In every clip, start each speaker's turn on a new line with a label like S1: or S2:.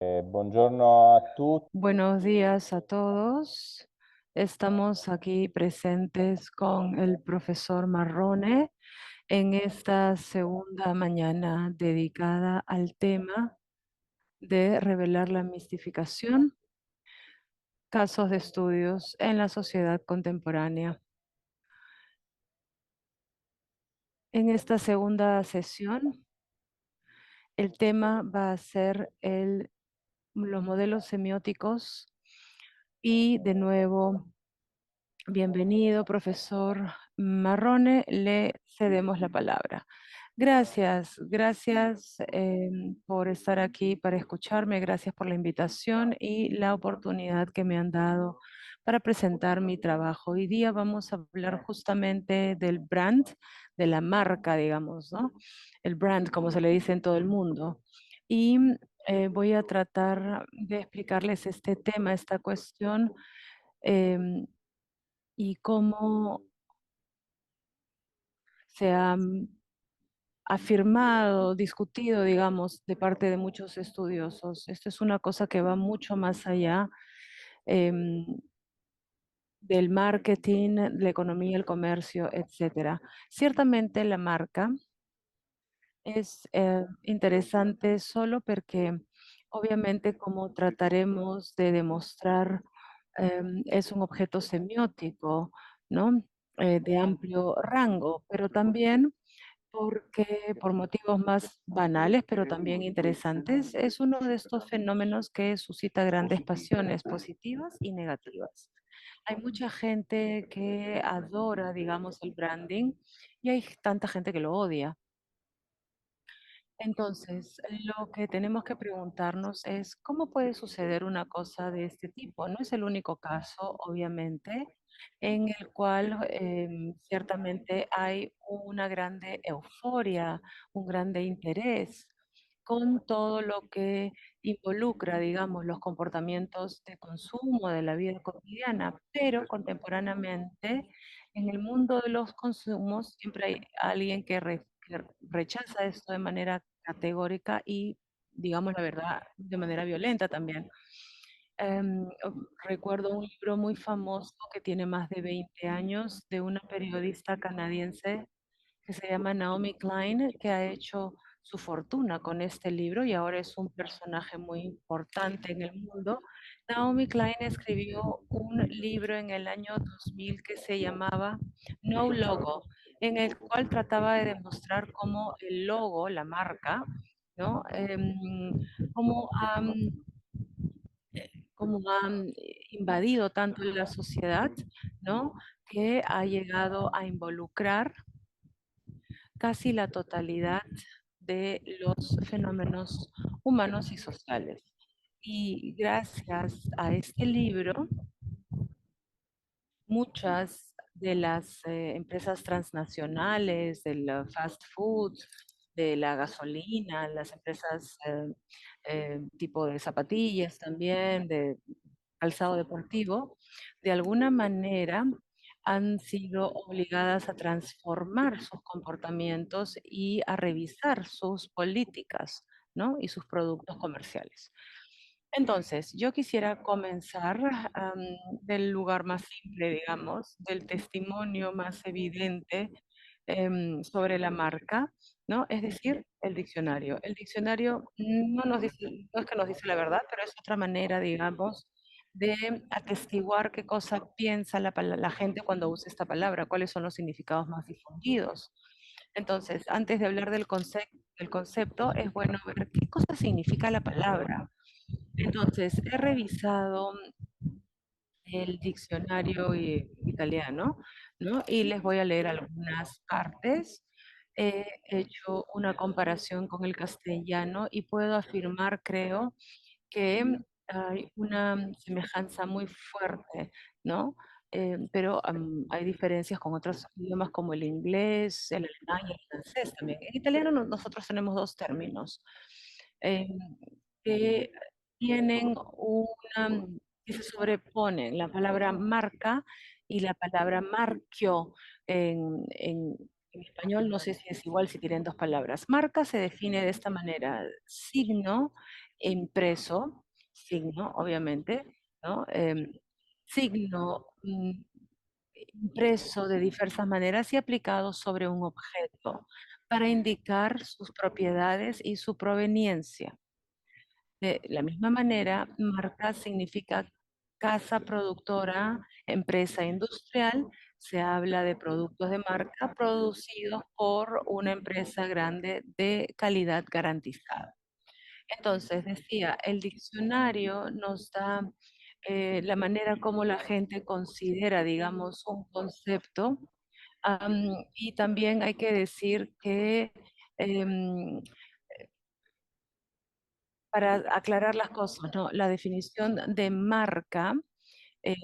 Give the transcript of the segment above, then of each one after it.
S1: Buongiorno a tutti.
S2: Buenos días a todos. Estamos aquí presentes con el profesor Marrone en esta segunda mañana dedicada al tema de revelar la mistificación, casos de estudios en la sociedad contemporánea. En esta segunda sesión, el tema va a ser los modelos semióticos y de nuevo bienvenido, profesor Marrone. Le cedemos la palabra. Gracias, gracias por estar aquí para escucharme. Gracias por la invitación y la oportunidad que me han dado para presentar mi trabajo. Hoy día vamos a hablar justamente del brand, de la marca, digamos, ¿no? El brand, como se le dice en todo el mundo. Y voy a tratar de explicarles este tema, esta cuestión. em, y cómo se ha afirmado, discutido, digamos, de parte de muchos estudiosos. Esto es una cosa que va mucho más allá em, del marketing, la economía, el comercio, etcétera. Ciertamente la marca es interesante solo porque obviamente como trataremos de demostrar es un objeto semiótico, ¿no? De amplio rango, pero también porque por motivos más banales, pero también interesantes, es uno de estos fenómenos que suscita grandes pasiones positivas y negativas. Hay mucha gente que adora, digamos, el branding y hay tanta gente que lo odia. Entonces, lo que tenemos que preguntarnos es, ¿cómo puede suceder una cosa de este tipo? No es el único caso, obviamente, en el cual ciertamente hay una grande euforia, un grande interés con todo lo que involucra, digamos, los comportamientos de consumo de la vida cotidiana, pero contemporáneamente en el mundo de los consumos siempre hay alguien que rechaza esto de manera categórica y, digamos la verdad, de manera violenta también. Em, Recuerdo un libro muy famoso que tiene más de 20 años de una periodista canadiense que se llama Naomi Klein, que ha hecho su fortuna con este libro y ahora es un personaje muy importante en el mundo. Naomi Klein escribió un libro en el año 2000 que se llamaba No Logo, en el cual trataba de demostrar cómo el logo, la marca, ¿no? Cómo cómo ha invadido tanto la sociedad, ¿no? Que ha llegado a involucrar casi la totalidad de los fenómenos humanos y sociales. Y gracias a este libro, muchas de las empresas transnacionales, del fast food, de la gasolina, las empresas tipo de zapatillas también, de calzado deportivo, de alguna manera han sido obligadas a transformar sus comportamientos y a revisar sus políticas, ¿no? Y sus productos comerciales. Entonces, yo quisiera comenzar del lugar más simple, digamos, del testimonio más evidente sobre la marca, ¿no? Es decir, el diccionario. El diccionario no nos dice, no es que nos dice la verdad, pero es otra manera, digamos, de atestiguar qué cosa piensa la gente cuando usa esta palabra, cuáles son los significados más difundidos. Entonces, antes de hablar del concepto, es bueno ver qué cosa significa la palabra. Entonces, he revisado el diccionario italiano, ¿no? Y les voy a leer algunas partes. He hecho una comparación con el castellano y puedo afirmar, creo, que hay una semejanza muy fuerte, ¿no? Pero hay diferencias con otros idiomas como el inglés, el alemán y el francés también. En italiano nosotros tenemos dos términos eh, que tienen una, que se sobreponen, la palabra marca y la palabra marchio en español. No sé si es igual si tienen dos palabras. Marca se define de esta manera: signo impreso, signo, obviamente, ¿no? Signo impreso de diversas maneras y aplicado sobre un objeto para indicar sus propiedades y su proveniencia. De la misma manera, marca significa casa productora, empresa industrial. Se habla de productos de marca producidos por una empresa grande de calidad garantizada. Entonces, decía, el diccionario nos da la manera como la gente considera, digamos, un concepto. Y también hay que decir que em, para aclarar las cosas, ¿no? La definición de marca, eh,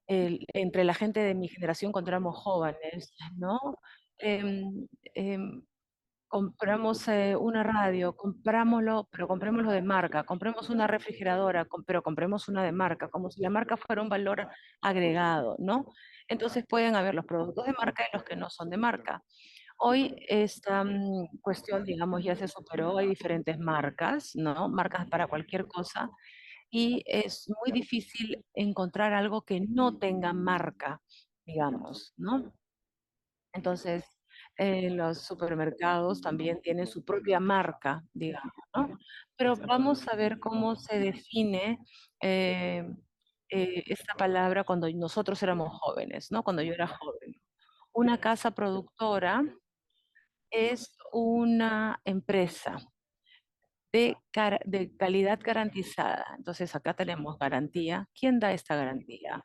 S2: entre la gente de mi generación cuando éramos jóvenes, ¿no? Em, em, compramos una radio, comprámoslo, pero comprémoslo de marca, compremos una refrigeradora, pero compremos una de marca, como si la marca fuera un valor agregado, ¿no? Entonces pueden haber los productos de marca y los que no son de marca. Hoy esta cuestión, digamos, ya se superó, hay diferentes marcas, ¿no? Marcas para cualquier cosa, y es muy difícil encontrar algo que no tenga marca, digamos, ¿no? Entonces, los supermercados también tienen su propia marca, digamos, ¿no? Pero vamos a ver cómo se define eh, esta palabra cuando nosotros éramos jóvenes, ¿no? Cuando yo era joven. Una casa productora es una empresa de calidad garantizada. Entonces, acá tenemos garantía. ¿Quién da esta garantía?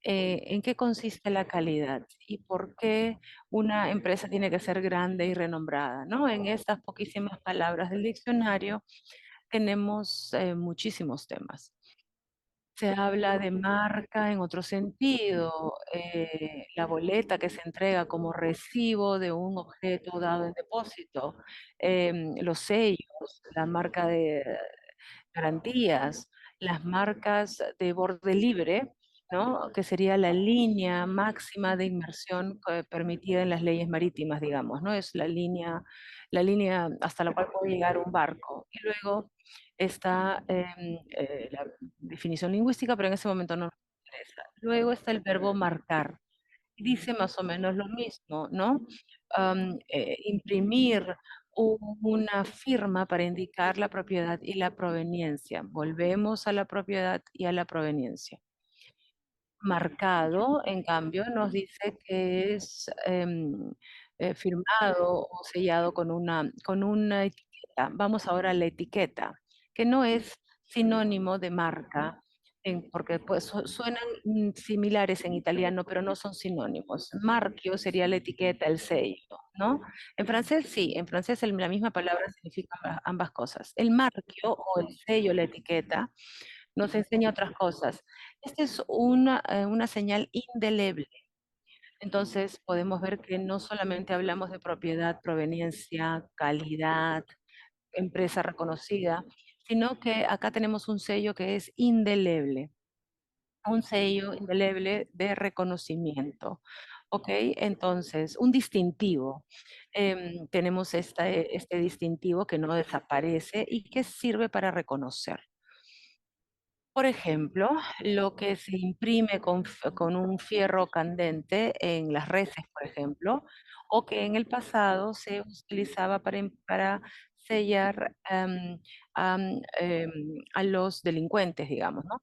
S2: ¿En qué consiste la calidad y por qué una empresa tiene que ser grande y renombrada? ¿No? En estas poquísimas palabras del diccionario tenemos muchísimos temas. Se habla de marca en otro sentido, la boleta que se entrega como recibo de un objeto dado en depósito, los sellos, la marca de garantías, las marcas de borde libre, ¿no? Que sería la línea máxima de inmersión permitida en las leyes marítimas, digamos, ¿no? Es la línea hasta la cual puede llegar un barco. Y luego está la definición lingüística, pero en ese momento no nos interesa. Luego está el verbo marcar. Dice más o menos lo mismo, ¿no? Imprimir una firma para indicar la propiedad y la proveniencia. Volvemos a la propiedad y a la proveniencia. Marcado, en cambio, nos dice que es firmado o sellado con una etiqueta. Vamos ahora a la etiqueta, que no es sinónimo de marca, porque pues, suenan similares en italiano, pero no son sinónimos. Marchio sería la etiqueta, el sello, ¿no? En francés sí, en francés la misma palabra significa ambas cosas. El marchio o el sello, la etiqueta, nos enseña otras cosas. Esta es una señal indeleble. Entonces podemos ver que no solamente hablamos de propiedad, proveniencia, calidad, empresa reconocida, sino que acá tenemos un sello que es indeleble, un sello indeleble de reconocimiento. ¿Ok? Entonces, un distintivo. Tenemos este distintivo que no desaparece y que sirve para reconocer. Por ejemplo, lo que se imprime con un fierro candente en las reses, por ejemplo, o que en el pasado se utilizaba para sellar a los delincuentes, digamos, ¿no?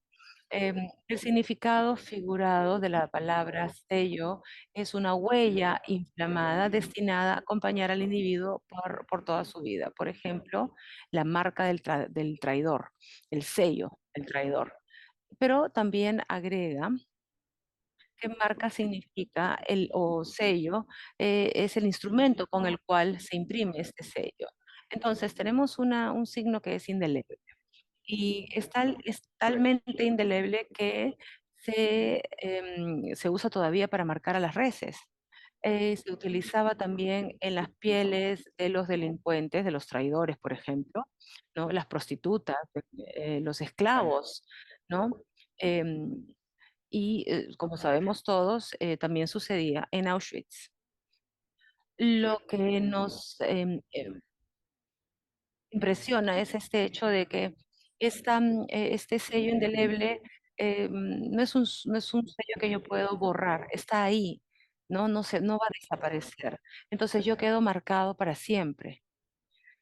S2: El significado figurado de la palabra sello es una huella inflamada destinada a acompañar al individuo por toda su vida. Por ejemplo, la marca del traidor, el sello del traidor. Pero también agrega que marca significa o sello, es el instrumento con el cual se imprime este sello. Entonces tenemos un signo que es indeleble y es talmente indeleble que se usa todavía para marcar a las reses. Se utilizaba también en las pieles de los delincuentes, de los traidores, por ejemplo, ¿no? Las prostitutas, los esclavos, ¿no? Em, como sabemos todos, también sucedía en Auschwitz. Lo que nos impresiona es este hecho de que este sello indeleble no es un sello que yo puedo borrar, está ahí, no va a desaparecer. Entonces yo quedo marcado para siempre.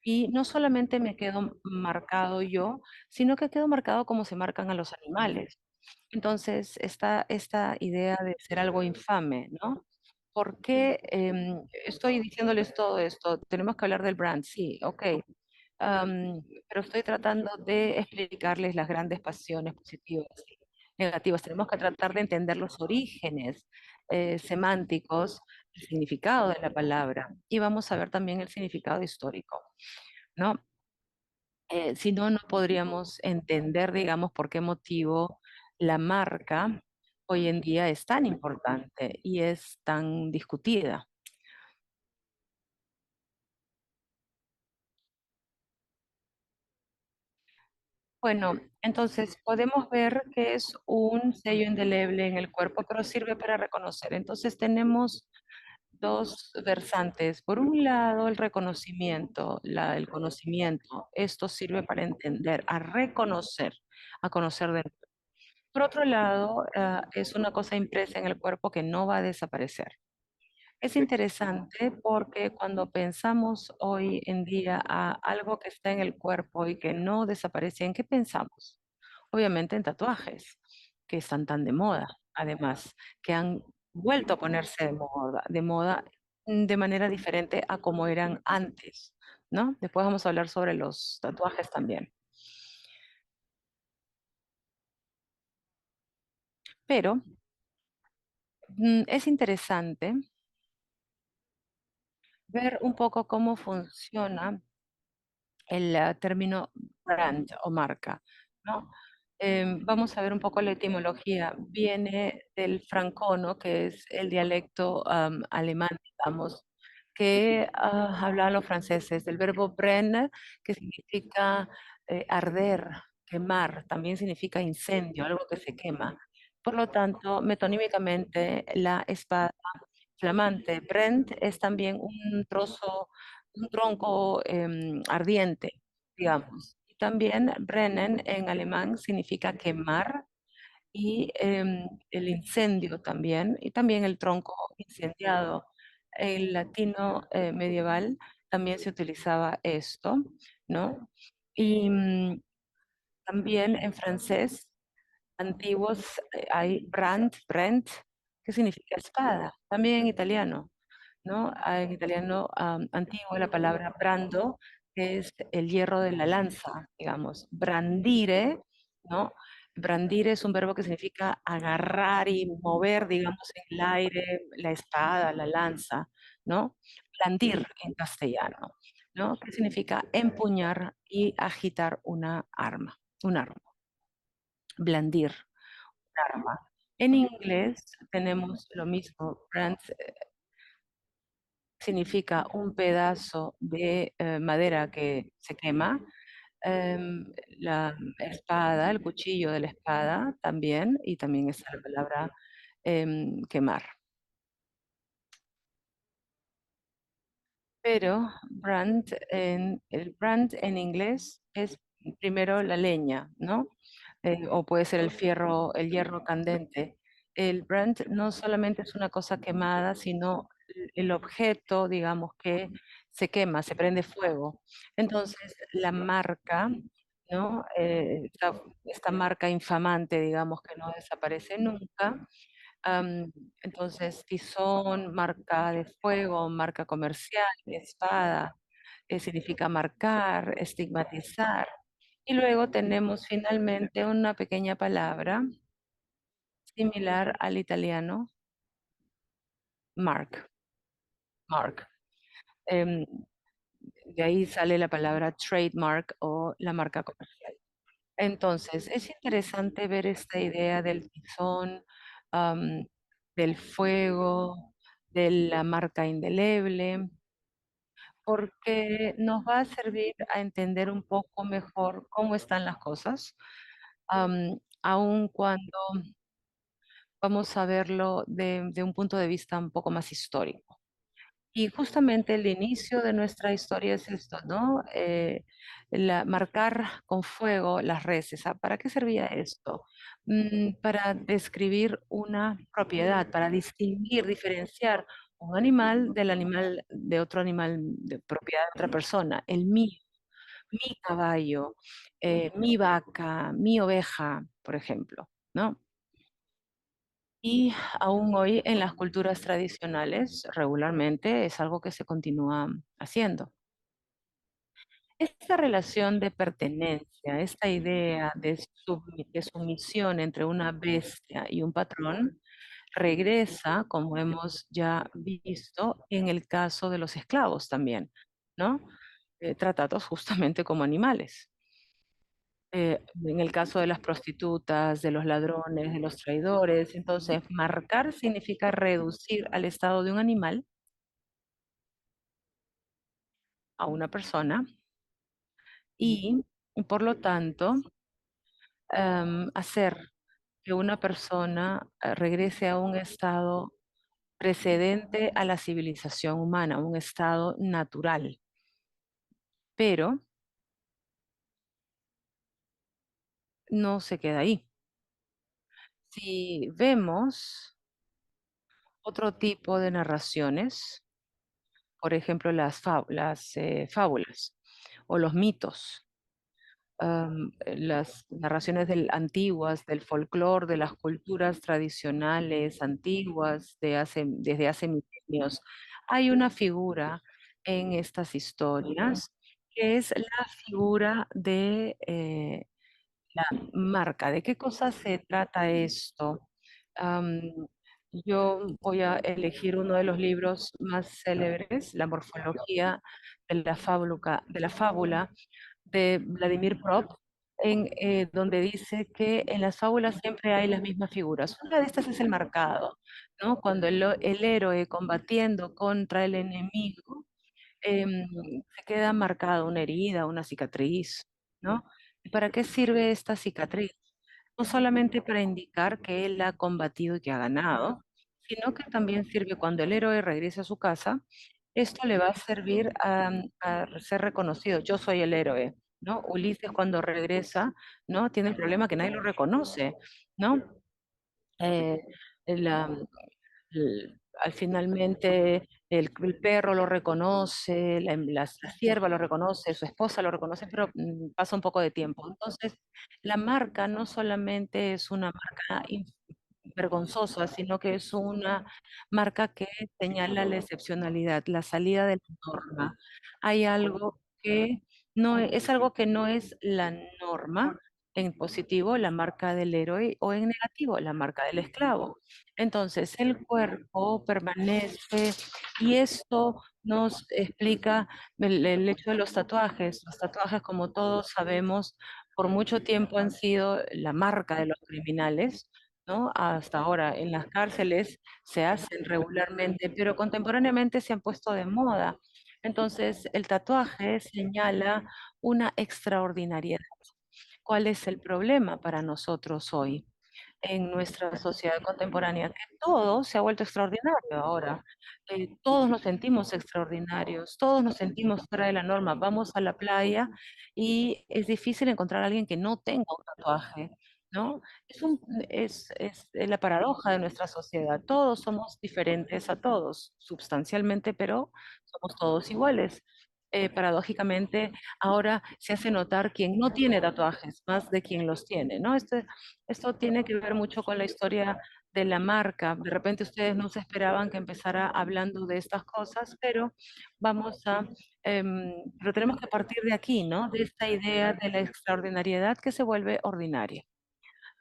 S2: Y no solamente me quedo marcado yo, sino que quedo marcado como se marcan a los animales. Entonces, esta idea de ser algo infame, ¿no? ¿Por qué estoy diciéndoles todo esto? Tenemos que hablar del brand, sí, ok. Pero estoy tratando de explicarles las grandes pasiones positivas y negativas. Tenemos que tratar de entender los orígenes semánticos, el significado de la palabra y vamos a ver también el significado histórico, ¿no? Si no, no podríamos entender, digamos, por qué motivo la marca hoy en día es tan importante y es tan discutida. Bueno, entonces podemos ver que es un sello indeleble en el cuerpo, pero sirve para reconocer. Entonces tenemos dos versantes. Por un lado, el reconocimiento, el conocimiento. Esto sirve para entender, a reconocer, a conocer de. Por otro lado, es una cosa impresa en el cuerpo que no va a desaparecer. Es interesante porque cuando pensamos hoy en día a algo que está en el cuerpo y que no desaparece, ¿en qué pensamos? Obviamente en tatuajes, que están tan de moda, además, que han vuelto a ponerse de moda de manera diferente a como eran antes, ¿no? Después vamos a hablar sobre los tatuajes también. Pero es interesante ver un poco cómo funciona el término brand o marca, ¿no? Vamos a ver un poco la etimología. Viene del francono, que es el dialecto alemán, digamos, que hablaban los franceses, del verbo brennen, que significa arder, quemar, también significa incendio, algo que se quema. Por lo tanto, metonímicamente, la espada flamante. Brent es también un trozo, un tronco ardiente, digamos. Y también brennen en alemán significa quemar y el incendio también, y también el tronco incendiado. En latino medieval también se utilizaba esto, ¿no? Y también en francés antiguos hay brand, que significa espada, también en italiano, ¿no? En italiano antiguo la palabra brando, que es el hierro de la lanza, digamos. Brandire, ¿no? Brandire es un verbo que significa agarrar y mover, digamos, en el aire, la espada, la lanza, ¿no? Blandir en castellano, ¿no? Que significa empuñar y agitar una arma, un arma, blandir un arma. En inglés tenemos lo mismo, brand significa un pedazo de madera que se quema. La espada, el cuchillo de la espada también, y también está la palabra quemar. Pero el brand en inglés es primero la leña, ¿no? O puede ser el fierro, el hierro candente. El brand no solamente es una cosa quemada, sino el objeto, digamos, que se quema, se prende fuego. Entonces, la marca, ¿no? Esta marca infamante, digamos, que no desaparece nunca, Am, entonces, tizón, marca de fuego, marca comercial, espada, significa marcar, estigmatizar. Y luego tenemos finalmente una pequeña palabra similar al italiano, mark, mark. Em, de ahí sale la palabra trademark o la marca comercial. Entonces, es interesante ver esta idea del tizón, am, del fuego, de la marca indeleble, porque nos va a servir a entender un poco mejor cómo están las cosas, aun cuando vamos a verlo de un punto de vista un poco más histórico. Y justamente el inicio de nuestra historia es esto, ¿no? Marcar con fuego las reses. ¿Ah? ¿Para qué servía esto? Para describir una propiedad, para distinguir, diferenciar un animal del animal de otro animal de propiedad de otra persona. El mío, mi caballo, mi vaca, mi oveja, por ejemplo, ¿no? Y aún hoy en las culturas tradicionales regularmente es algo que se continúa haciendo. Esta relación de pertenencia, esta idea de sumisión entre una bestia y un patrón, regresa, como hemos ya visto, en el caso de los esclavos también, ¿no? Tratados justamente como animales. En el caso de las prostitutas, de los ladrones, de los traidores, entonces marcar significa reducir al estado de un animal a una persona y, por lo tanto, hacer que una persona regrese a un estado precedente a la civilización humana, un estado natural. Pero no se queda ahí. Si vemos otro tipo de narraciones, por ejemplo, las fábulas o los mitos, las narraciones antiguas, del folclore, de las culturas tradicionales antiguas desde hace milenios. Hay una figura en estas historias que es la figura de la marca. ¿De qué cosa se trata esto? Am, yo voy a elegir uno de los libros más célebres, La morfología de la fábula de Vladimir Prop, donde dice que en las fábulas siempre hay las mismas figuras. Una de estas es el marcado, ¿no? Cuando el héroe combatiendo contra el enemigo se queda marcada una herida, una cicatriz, ¿no? ¿Y para qué sirve esta cicatriz? No solamente para indicar que él ha combatido y que ha ganado, sino que también sirve cuando el héroe regrese a su casa, esto le va a servir a ser reconocido. Yo soy el héroe, ¿no? Ulises cuando regresa, ¿no? Tiene el problema que nadie lo reconoce, ¿no? Eh, la- finalmente el perro lo reconoce, la sierva lo reconoce, su esposa lo reconoce, pero pasa un poco de tiempo. Entonces, la marca no solamente es una marca vergonzosa, sino que es una marca que señala la excepcionalidad, la salida de la norma. Hay algo que es algo que no es la norma. En positivo, la marca del héroe, o en negativo, la marca del esclavo. Entonces, el cuerpo permanece y esto nos explica el hecho de los tatuajes. Los tatuajes, como todos sabemos, por mucho tiempo han sido la marca de los criminales, ¿no? Hasta ahora en las cárceles se hacen regularmente, pero contemporáneamente se han puesto de moda. Entonces, el tatuaje señala una extraordinariedad. ¿Cuál es el problema para nosotros hoy en nuestra sociedad contemporánea? Que todo se ha vuelto extraordinario ahora. Todos nos sentimos extraordinarios, todos nos sentimos fuera de la norma. Vamos a la playa y es difícil encontrar a alguien que no tenga un tatuaje, ¿no? Es la paradoja de nuestra sociedad. Todos somos diferentes a todos, sustancialmente, pero somos todos iguales. Paradójicamente, ahora se hace notar quien no tiene tatuajes, más de quien los tiene, ¿no? Esto tiene que ver mucho con la historia de la marca. De repente ustedes no se esperaban que empezara hablando de estas cosas, pero vamos a, pero tenemos que partir de aquí, ¿no? De esta idea de la extraordinariedad que se vuelve ordinaria,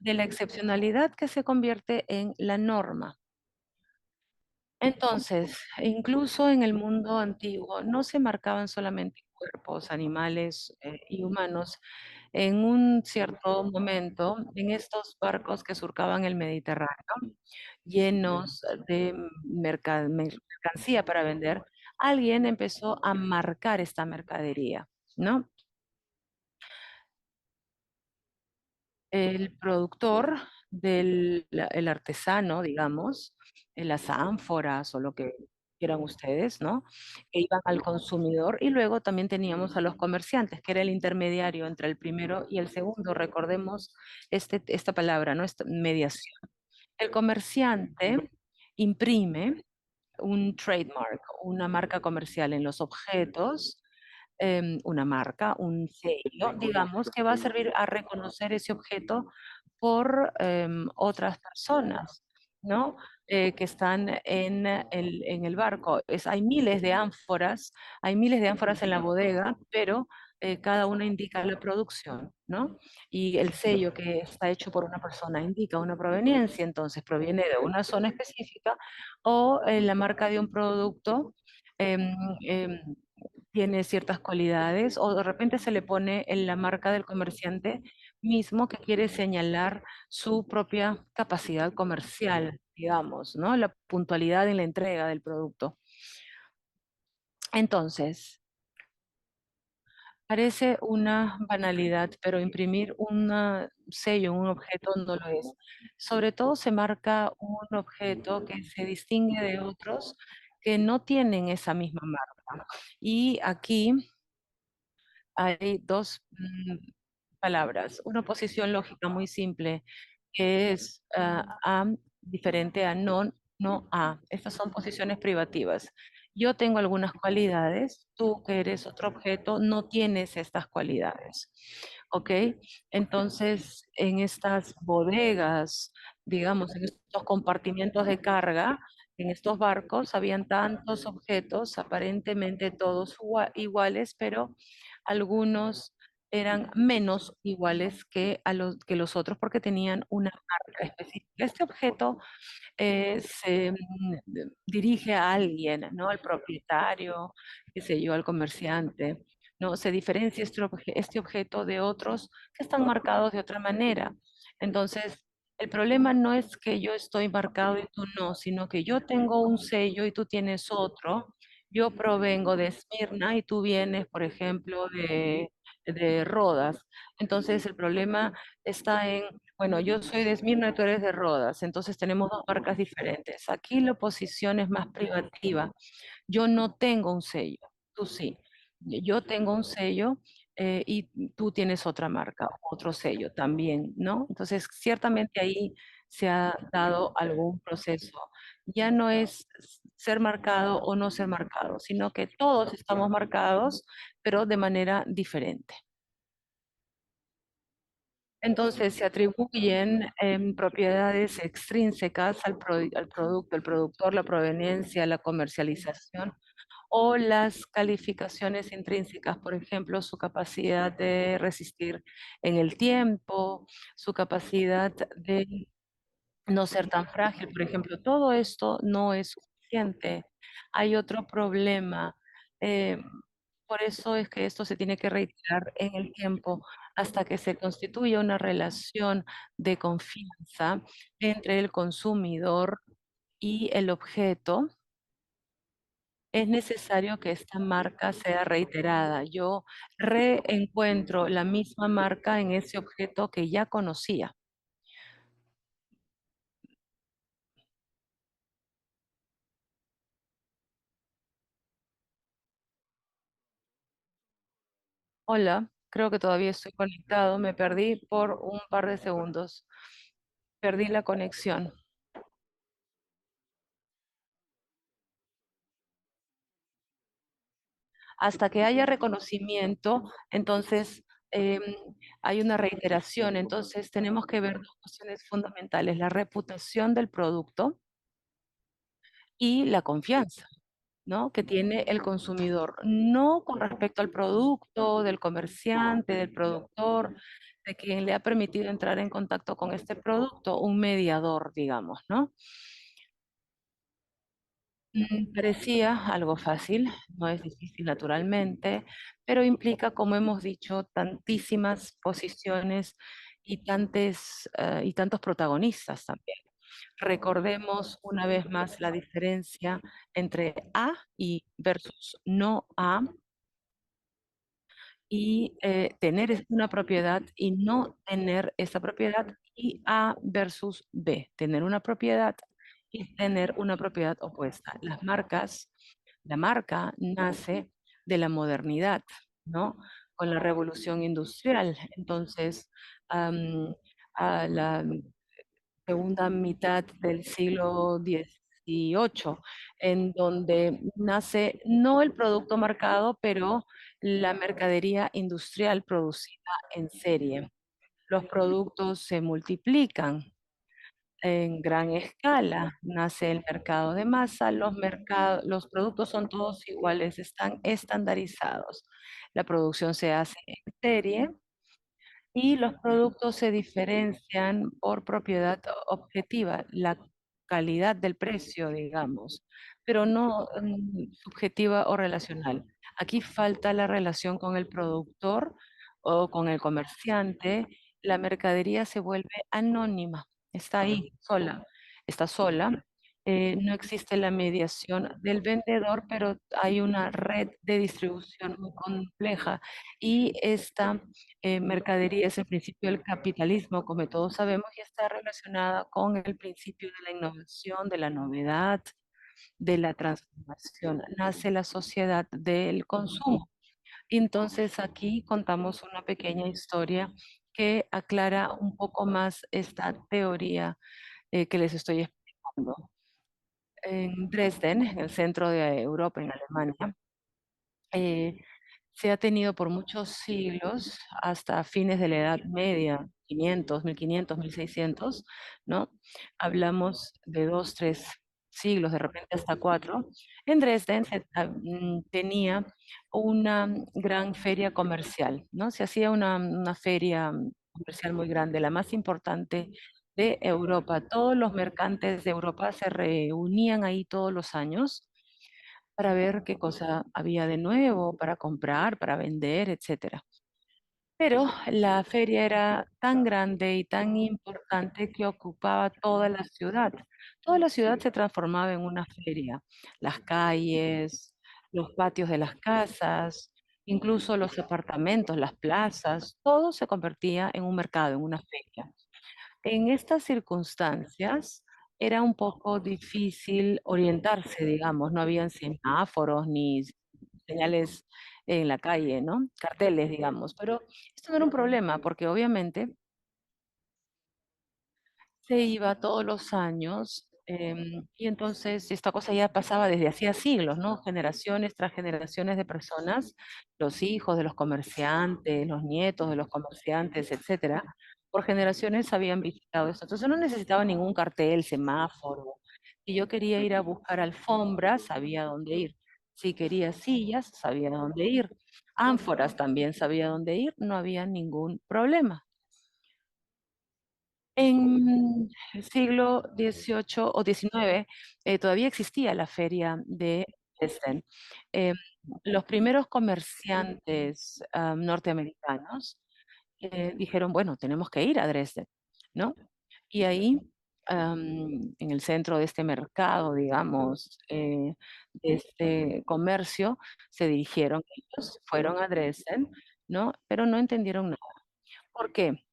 S2: de la excepcionalidad que se convierte en la norma. Entonces, incluso en el mundo antiguo no se marcaban solamente cuerpos, animales y humanos. En un cierto momento, en estos barcos que surcaban el Mediterráneo, llenos de mercancía para vender, alguien empezó a marcar esta mercadería, ¿no? El productor el artesano, digamos, las ánforas o lo que que eran ustedes, ¿no? Que iban al consumidor y luego también teníamos a los comerciantes, que era el intermediario entre el primero y el segundo. Recordemos esta palabra, ¿no? Esta mediación. El comerciante imprime un trademark, una marca comercial en los objetos, una marca, un sello, digamos, que va a servir a reconocer ese objeto por otras personas, ¿no? Que están en el barco. Hay miles de ánforas en la bodega, pero cada una indica la producción, ¿no? Y el sello que está hecho por una persona indica una proveniencia, entonces proviene de una zona específica o la marca de un producto em, em, tiene ciertas cualidades o de repente se le pone en la marca del comerciante mismo que quiere señalar su propia capacidad comercial, digamos, ¿no? La puntualidad en la entrega del producto. Entonces, parece una banalidad, pero imprimir un sello, un objeto no lo es. Sobre todo se marca un objeto que se distingue de otros que no tienen esa misma marca. Y aquí hay dos palabras, una oposición lógica muy simple, que es a diferente a no, no a. Estas son posiciones privativas. Yo tengo algunas cualidades, tú que eres otro objeto no tienes estas cualidades. ¿Ok? Entonces, en estas bodegas, digamos, en estos compartimientos de carga, en estos barcos, habían tantos objetos, aparentemente todos iguales, pero algunos eran menos iguales que los otros porque tenían una marca específica. Este objeto se dirige a alguien, ¿no? Al propietario, qué sé yo, al comerciante, ¿no? Se diferencia este objeto de otros que están marcados de otra manera. Entonces, el problema no es que yo estoy marcado y tú no, sino que yo tengo un sello y tú tienes otro. Yo provengo de Esmirna y tú vienes, por ejemplo, de Rodas. Entonces, el problema está en, bueno, yo soy de Esmirna y tú eres de Rodas, entonces tenemos dos marcas diferentes. Aquí la posición es más privativa. Yo no tengo un sello, tú sí. Yo tengo un sello y tú tienes otra marca, otro sello también, ¿no? Entonces, ciertamente ahí se ha dado algún proceso. Ya no es ser marcado o no ser marcado, sino que todos estamos marcados, pero de manera diferente. Entonces se atribuyen propiedades extrínsecas al producto, el productor, la proveniencia, la comercialización o las calificaciones intrínsecas, por ejemplo, su capacidad de resistir en el tiempo, su capacidad de no ser tan frágil, por ejemplo. Todo esto no es suficiente. Hay otro problema. eh, por eso es que esto se tiene que reiterar en el tiempo hasta que se constituya una relación de confianza entre el consumidor y el objeto. Es necesario que esta marca sea reiterada. Yo reencuentro la misma marca en ese objeto que ya conocía. Hola, creo que todavía estoy conectado. Me perdí por un par de segundos. Perdí la conexión. Hasta que haya reconocimiento, entonces em, hay una reiteración. Entonces tenemos que ver dos cuestiones fundamentales, la reputación del producto y la confianza, ¿no? Que tiene el consumidor, no con respecto al producto, del comerciante, del productor, de quien le ha permitido entrar en contacto con este producto, un mediador, digamos, ¿no? Parecía algo fácil, no es difícil naturalmente, pero implica, como hemos dicho, tantísimas posiciones y tantos protagonistas también. Recordemos una vez más la diferencia entre A y versus no A y tener una propiedad y no tener esa propiedad y A versus B, tener una propiedad y tener una propiedad opuesta. La marca nace de la modernidad, ¿no? Con la revolución industrial. Entonces, am, a la segunda mitad del siglo XVIII, en donde nace no el producto marcado, pero la mercadería industrial producida en serie. Los productos se multiplican en gran escala, nace el mercado de masa, los productos son todos iguales, están estandarizados. La producción se hace en serie y los productos se diferencian por propiedad objetiva, la calidad del precio, digamos, pero no subjetiva o relacional. Aquí falta la relación con el productor o con el comerciante. La mercadería se vuelve anónima, está ahí sola, está sola. No existe la mediación del vendedor, pero hay una red de distribución muy compleja y esta mercadería es el principio del capitalismo, como todos sabemos, y está relacionada con el principio de la innovación, de la novedad, de la transformación. Nace la sociedad del consumo. Entonces aquí contamos una pequeña historia que aclara un poco más esta teoría que les estoy explicando. En Dresden, en el centro de Europa, en Alemania, eh, se ha tenido por muchos siglos, hasta fines de la Edad Media, 500, 1500, 1600, ¿no? Hablamos de 2, 3 siglos, de repente hasta 4. En Dresden tenía una gran feria comercial, ¿no? Se hacía una feria comercial muy grande, la más importante de Europa. Todos los mercantes de Europa se reunían ahí todos los años para ver qué cosa había de nuevo, para comprar, para vender, etcétera. Pero la feria era tan grande y tan importante que ocupaba toda la ciudad. Toda la ciudad se transformaba en una feria. Las calles, los patios de las casas, incluso los apartamentos, las plazas, todo se convertía en un mercado, en una feria. En estas circunstancias era un poco difícil orientarse, digamos, no habían semáforos ni señales en la calle, ¿no? Carteles, digamos, pero esto no era un problema porque obviamente se iba todos los años y entonces esta cosa ya pasaba desde hacía siglos, ¿no? Generaciones tras generaciones de personas, los hijos de los comerciantes, los nietos de los comerciantes, etcétera, por generaciones habían visitado esto. Entonces no necesitaba ningún cartel, semáforo. Si yo quería ir a buscar alfombras, sabía dónde ir. Si quería sillas, sabía dónde ir. Ánforas también sabía dónde ir, no había ningún problema. En el siglo XVIII o XIX todavía existía la feria de Dresden. Eh, los primeros comerciantes norteamericanos dijeron, bueno, tenemos que ir a Dresden, ¿no? Y ahí, en el centro de este mercado, digamos, de este comercio, se dirigieron ellos, fueron a Dresden, ¿no? Pero no entendieron nada. ¿Por qué?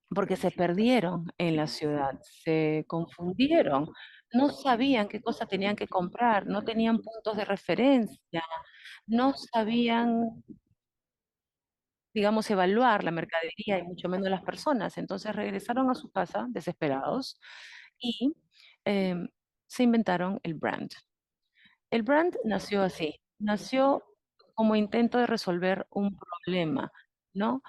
S2: Porque se perdieron en la ciudad, se confundieron, no sabían qué cosa tenían que comprar, no tenían puntos de referencia, no sabían, digamos, evaluar la mercadería y mucho menos las personas. Entonces regresaron a su casa desesperados y em, se inventaron el brand. El brand nació así, nació como intento de resolver un problema, ¿no?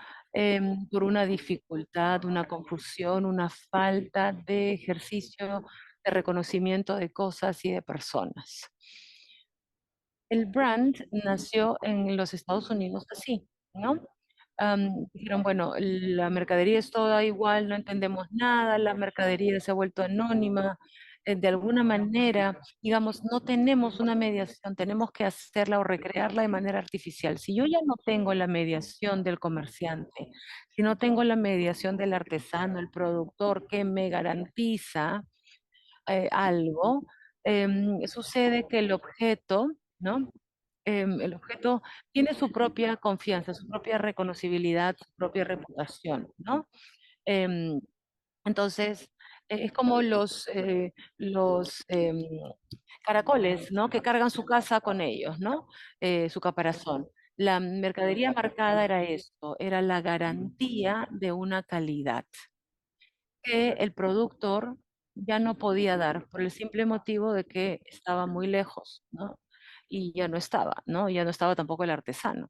S2: Por una dificultad, una confusión, una falta de ejercicio de reconocimiento de cosas y de personas. El brand nació en los Estados Unidos así, ¿no? Dijeron, bueno, la mercadería es toda igual, no entendemos nada, la mercadería se ha vuelto anónima, de alguna manera, digamos, no tenemos una mediación, tenemos que hacerla o recrearla de manera artificial. Si yo ya no tengo la mediación del comerciante, si no tengo la mediación del artesano, el productor que me garantiza algo, sucede que el objeto, ¿no? El objeto tiene su propia confianza, su propia reconocibilidad, su propia reputación, ¿no? Em, entonces, Es como los caracoles, ¿no? Que cargan su casa con ellos, ¿no? Su caparazón. La mercadería marcada era esto, era la garantía de una calidad que el productor ya no podía dar por el simple motivo de que estaba muy lejos, ¿no? Y ya no estaba, ¿no? Ya no estaba tampoco el artesano.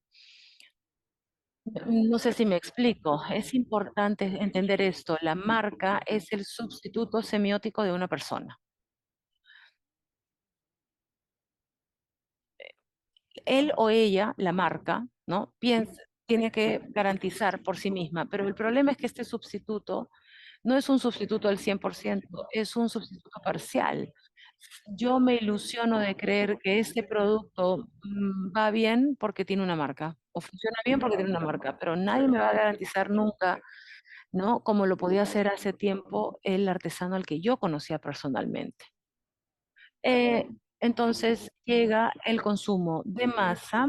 S2: No sé si me explico. Es importante entender esto. La marca es el sustituto semiótico de una persona. Él o ella, la marca, ¿no? Tiene que garantizar por sí misma, pero el problema es que este sustituto no es un sustituto al 100%, es un sustituto parcial. Yo me ilusiono de creer que este producto va bien porque tiene una marca, o funciona bien porque tiene una marca, pero nadie me va a garantizar nunca, ¿no? Como lo podía hacer hace tiempo el artesano al que yo conocía personalmente. Eh, entonces llega el consumo de masa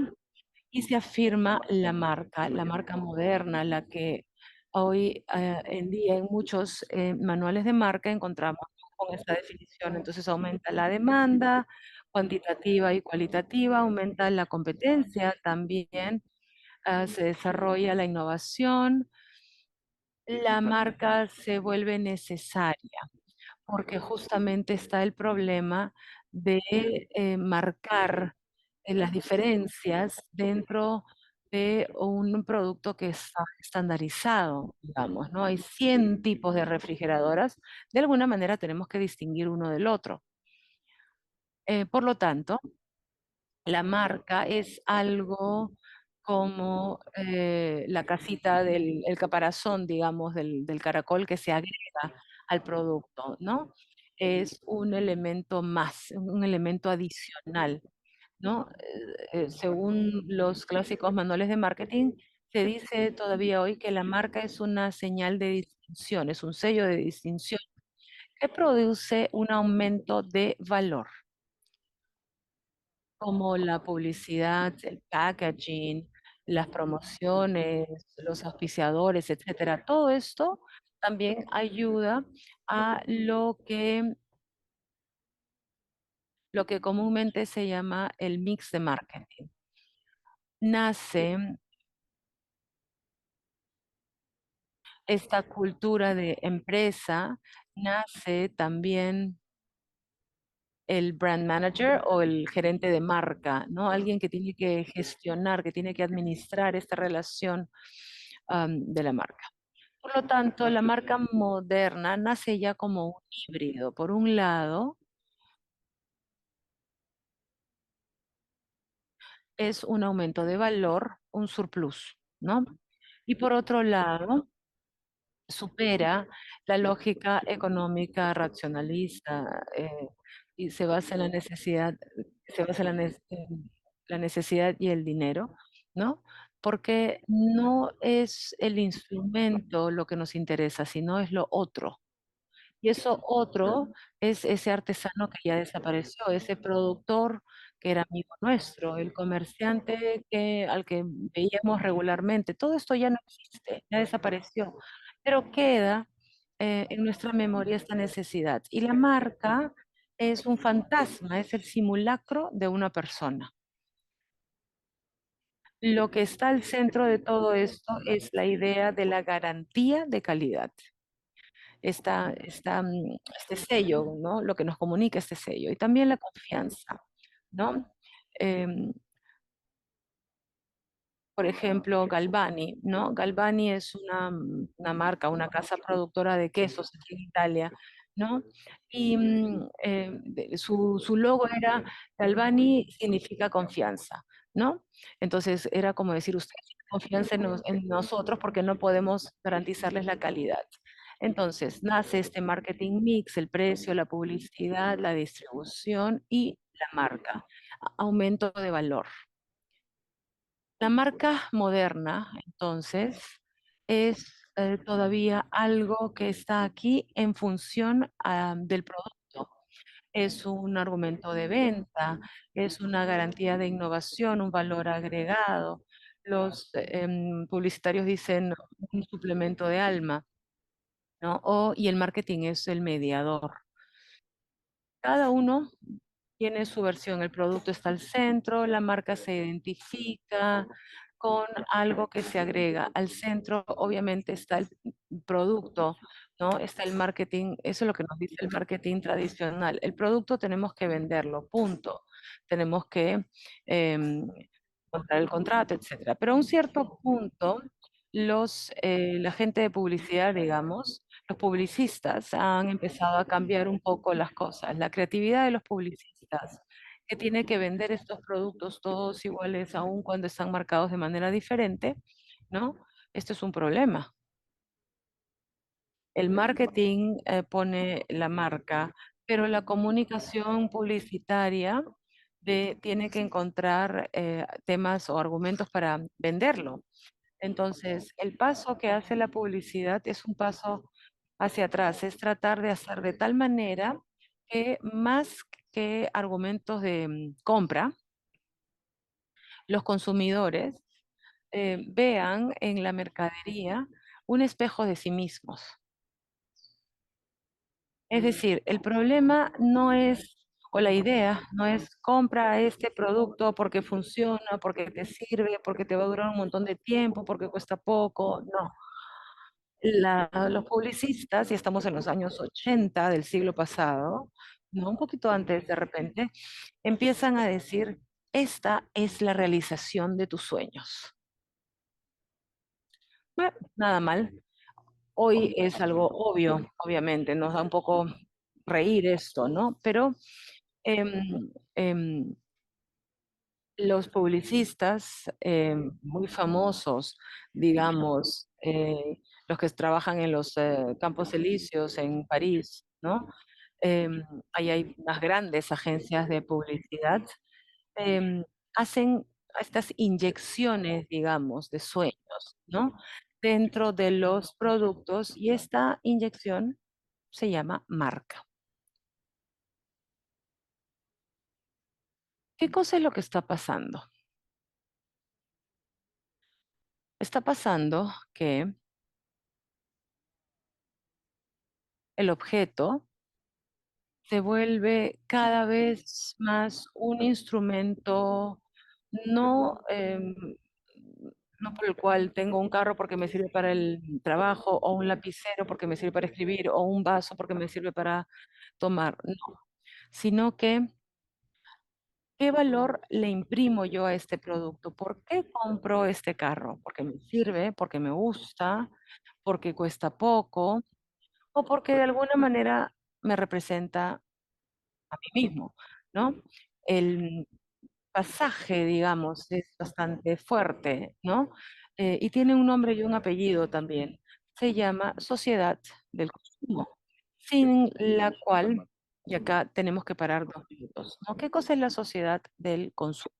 S2: y se afirma la marca moderna, la que hoy en día en muchos manuales de marca encontramos con esta definición. Entonces aumenta la demanda cuantitativa y cualitativa, aumenta la competencia también, se desarrolla la innovación, la marca se vuelve necesaria porque justamente está el problema de marcar las diferencias dentro de un producto que está estandarizado, digamos, ¿no? Hay 100 tipos de refrigeradoras, de alguna manera tenemos que distinguir uno del otro. Por lo tanto, la marca es algo como la casita el caparazón, digamos, del caracol que se agrega al producto, ¿no? Es un elemento más, un elemento adicional, ¿no? Según los clásicos manuales de marketing, se dice todavía hoy que la marca es una señal de distinción, es un sello de distinción que produce un aumento de valor como la publicidad, el packaging, las promociones, los auspiciadores, etcétera. Todo esto también ayuda a lo que comúnmente se llama el mix de marketing. Nace esta cultura de empresa, nace también el brand manager o el gerente de marca, ¿no? Alguien que tiene que gestionar, que tiene que administrar esta relación de la marca. Por lo tanto, la marca moderna nace ya como un híbrido. Por un lado, es un aumento de valor, un surplus, ¿no? Y por otro lado, supera la lógica económica racionalista y se basa en la necesidad, se basa en la necesidad y el dinero, ¿no? Porque no es el instrumento lo que nos interesa, sino es lo otro. Y eso otro es ese artesano que ya desapareció, ese productor que era amigo nuestro, el comerciante al que veíamos regularmente. Todo esto ya no existe, ya desapareció, pero queda en nuestra memoria esta necesidad. Y la marca es un fantasma, es el simulacro de una persona. Lo que está al centro de todo esto es la idea de la garantía de calidad. Este sello, ¿no? Lo que nos comunica este sello. Y también la confianza, ¿no? Em, por ejemplo, Galvani, ¿no? Galvani es una marca, una casa productora de quesos aquí en Italia, ¿no? Y su logo era Galvani significa confianza, ¿no? Entonces era como decir, usted tiene confianza en nosotros porque no podemos garantizarles la calidad. Entonces nace este marketing mix, el precio, la publicidad, la distribución y la marca, aumento de valor. La marca moderna, entonces, es todavía algo que está aquí en función del producto. Es un argumento de venta, es una garantía de innovación, un valor agregado. Los publicitarios dicen un suplemento de alma. ¿no? Y el marketing es el mediador. Cada uno tiene su versión. El producto está al centro, la marca se identifica con algo que se agrega. Al centro, obviamente, está el producto, ¿no? Está el marketing, eso es lo que nos dice el marketing tradicional. El producto tenemos que venderlo, punto. Tenemos que em, contar el contrato, etcétera. Pero a un cierto punto, la gente de publicidad, digamos, los publicistas han empezado a cambiar un poco las cosas. La creatividad de los publicistas, que tiene que vender estos productos todos iguales, aun cuando están marcados de manera diferente, ¿no? Esto es un problema. El marketing pone la marca, pero la comunicación publicitaria tiene que encontrar temas o argumentos para venderlo. Entonces, el paso que hace la publicidad es un paso hacia atrás, es tratar de hacer de tal manera que más que argumentos de compra, los consumidores vean en la mercadería un espejo de sí mismos. Es decir, el problema no es, o la idea, no es compra este producto porque funciona, porque te sirve, porque te va a durar un montón de tiempo, porque cuesta poco. No. Los publicistas, y estamos en los años 80 del siglo pasado, no un poquito antes de repente, empiezan a decir, esta es la realización de tus sueños. Bueno, nada mal. Hoy es algo obvio, obviamente, nos da un poco reír esto, ¿no? Pero em, em, los publicistas muy famosos, digamos, los que trabajan en los Campos Elíseos en París, ¿no? Em, Ahí hay unas grandes agencias de publicidad, em, hacen estas inyecciones, digamos, de sueños, ¿no? Dentro de los productos y esta inyección se llama marca. ¿Qué cosa es lo que está pasando? Está pasando que el objeto se vuelve cada vez más un instrumento, no, no por el cual tengo un carro porque me sirve para el trabajo, o un lapicero porque me sirve para escribir, o un vaso porque me sirve para tomar, no, sino que ¿qué valor le imprimo yo a este producto? ¿Por qué compro este carro? ¿Porque me sirve? ¿Porque me gusta? ¿Porque cuesta poco? ¿O porque de alguna manera me representa a mí mismo, ¿no? El pasaje, digamos, es bastante fuerte, ¿no? Y tiene un nombre y un apellido también. Se llama Sociedad del Consumo, sin la cual, y acá tenemos que parar 2 minutos, ¿no? ¿Qué cosa es la sociedad del consumo?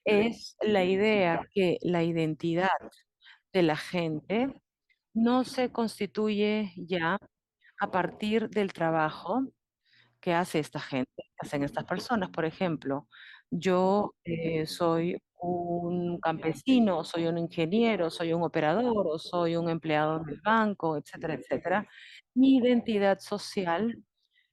S2: Es la idea que la identidad de la gente no se constituye ya a partir del trabajo que hace esta gente, que hacen estas personas. Por ejemplo, yo soy un campesino, soy un ingeniero, soy un operador o soy un empleado del banco, etcétera, etcétera. Mi identidad social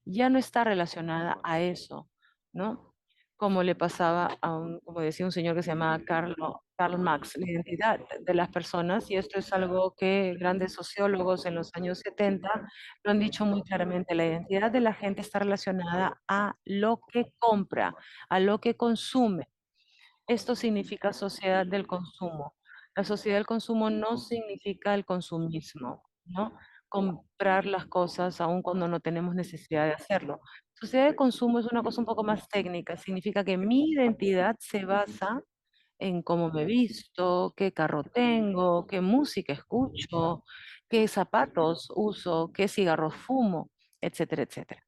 S2: ya no está relacionada a eso, ¿no? Como le pasaba como decía un señor que se llamaba Karl Marx, la identidad de las personas, y esto es algo que grandes sociólogos en los años 70 lo han dicho muy claramente, la identidad de la gente está relacionada a lo que compra, a lo que consume. Esto significa sociedad del consumo. La sociedad del consumo no significa el consumismo, ¿no? Comprar las cosas aun cuando no tenemos necesidad de hacerlo. Sociedad de consumo es una cosa un poco más técnica. Significa que mi identidad se basa en cómo me visto, qué carro tengo, qué música escucho, qué zapatos uso, qué cigarros fumo, etcétera, etcétera.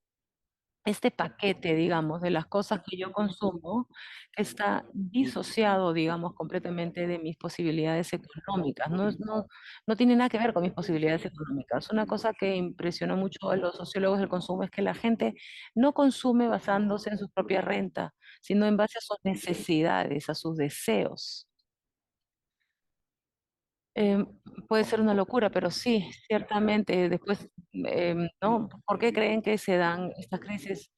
S2: Este paquete, digamos, de las cosas que yo consumo está disociado, digamos, completamente de mis posibilidades económicas. No tiene nada que ver con mis posibilidades económicas. Una cosa que impresionó mucho a los sociólogos del consumo es que la gente no consume basándose en su propia renta, sino en base a sus necesidades, a sus deseos. Em, puede ser una locura, pero sí, ciertamente. Después, ¿no? ¿Por qué creen que se dan estas crisis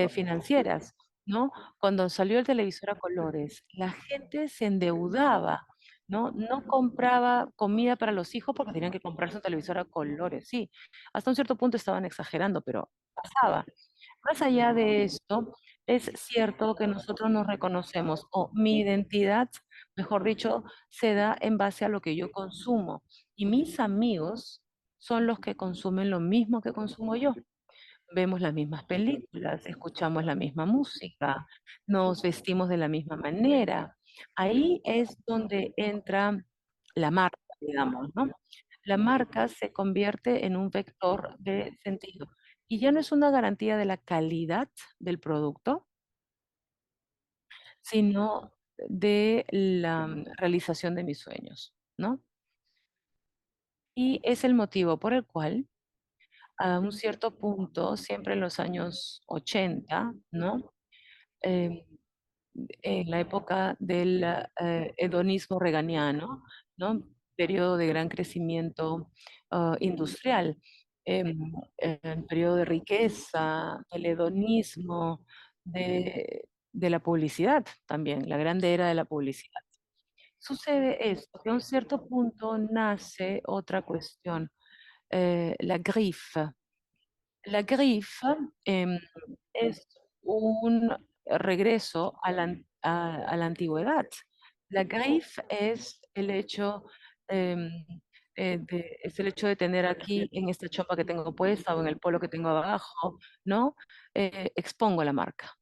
S2: financieras? ¿No? Cuando salió el televisor a colores, la gente se endeudaba, ¿no? No compraba comida para los hijos porque tenían que comprarse un televisor a colores. Sí, hasta un cierto punto estaban exagerando, pero pasaba. Más allá de esto, es cierto que nosotros nos reconocemos, o mi identidad, mejor dicho, se da en base a lo que yo consumo. Y mis amigos son los que consumen lo mismo que consumo yo. Vemos las mismas películas, escuchamos la misma música, nos vestimos de la misma manera. Ahí es donde entra la marca, digamos, ¿no? La marca se convierte en un vector de sentido y ya no es una garantía de la calidad del producto, sino de la realización de mis sueños, ¿no? Y es el motivo por el cual a un cierto punto, siempre en los años 80, ¿no? Eh, en la época del hedonismo reganiano, ¿no? Periodo de gran crecimiento industrial, el periodo de riqueza, el hedonismo, de la publicidad también, la grande era de la publicidad. Sucede esto, que a un cierto punto nace otra cuestión, la grife. La grife es un regreso a la antigüedad. La grife es el hecho, em, es el hecho de tener aquí en esta chompa que tengo puesta o en el polo que tengo abajo, ¿no? Expongo la marca,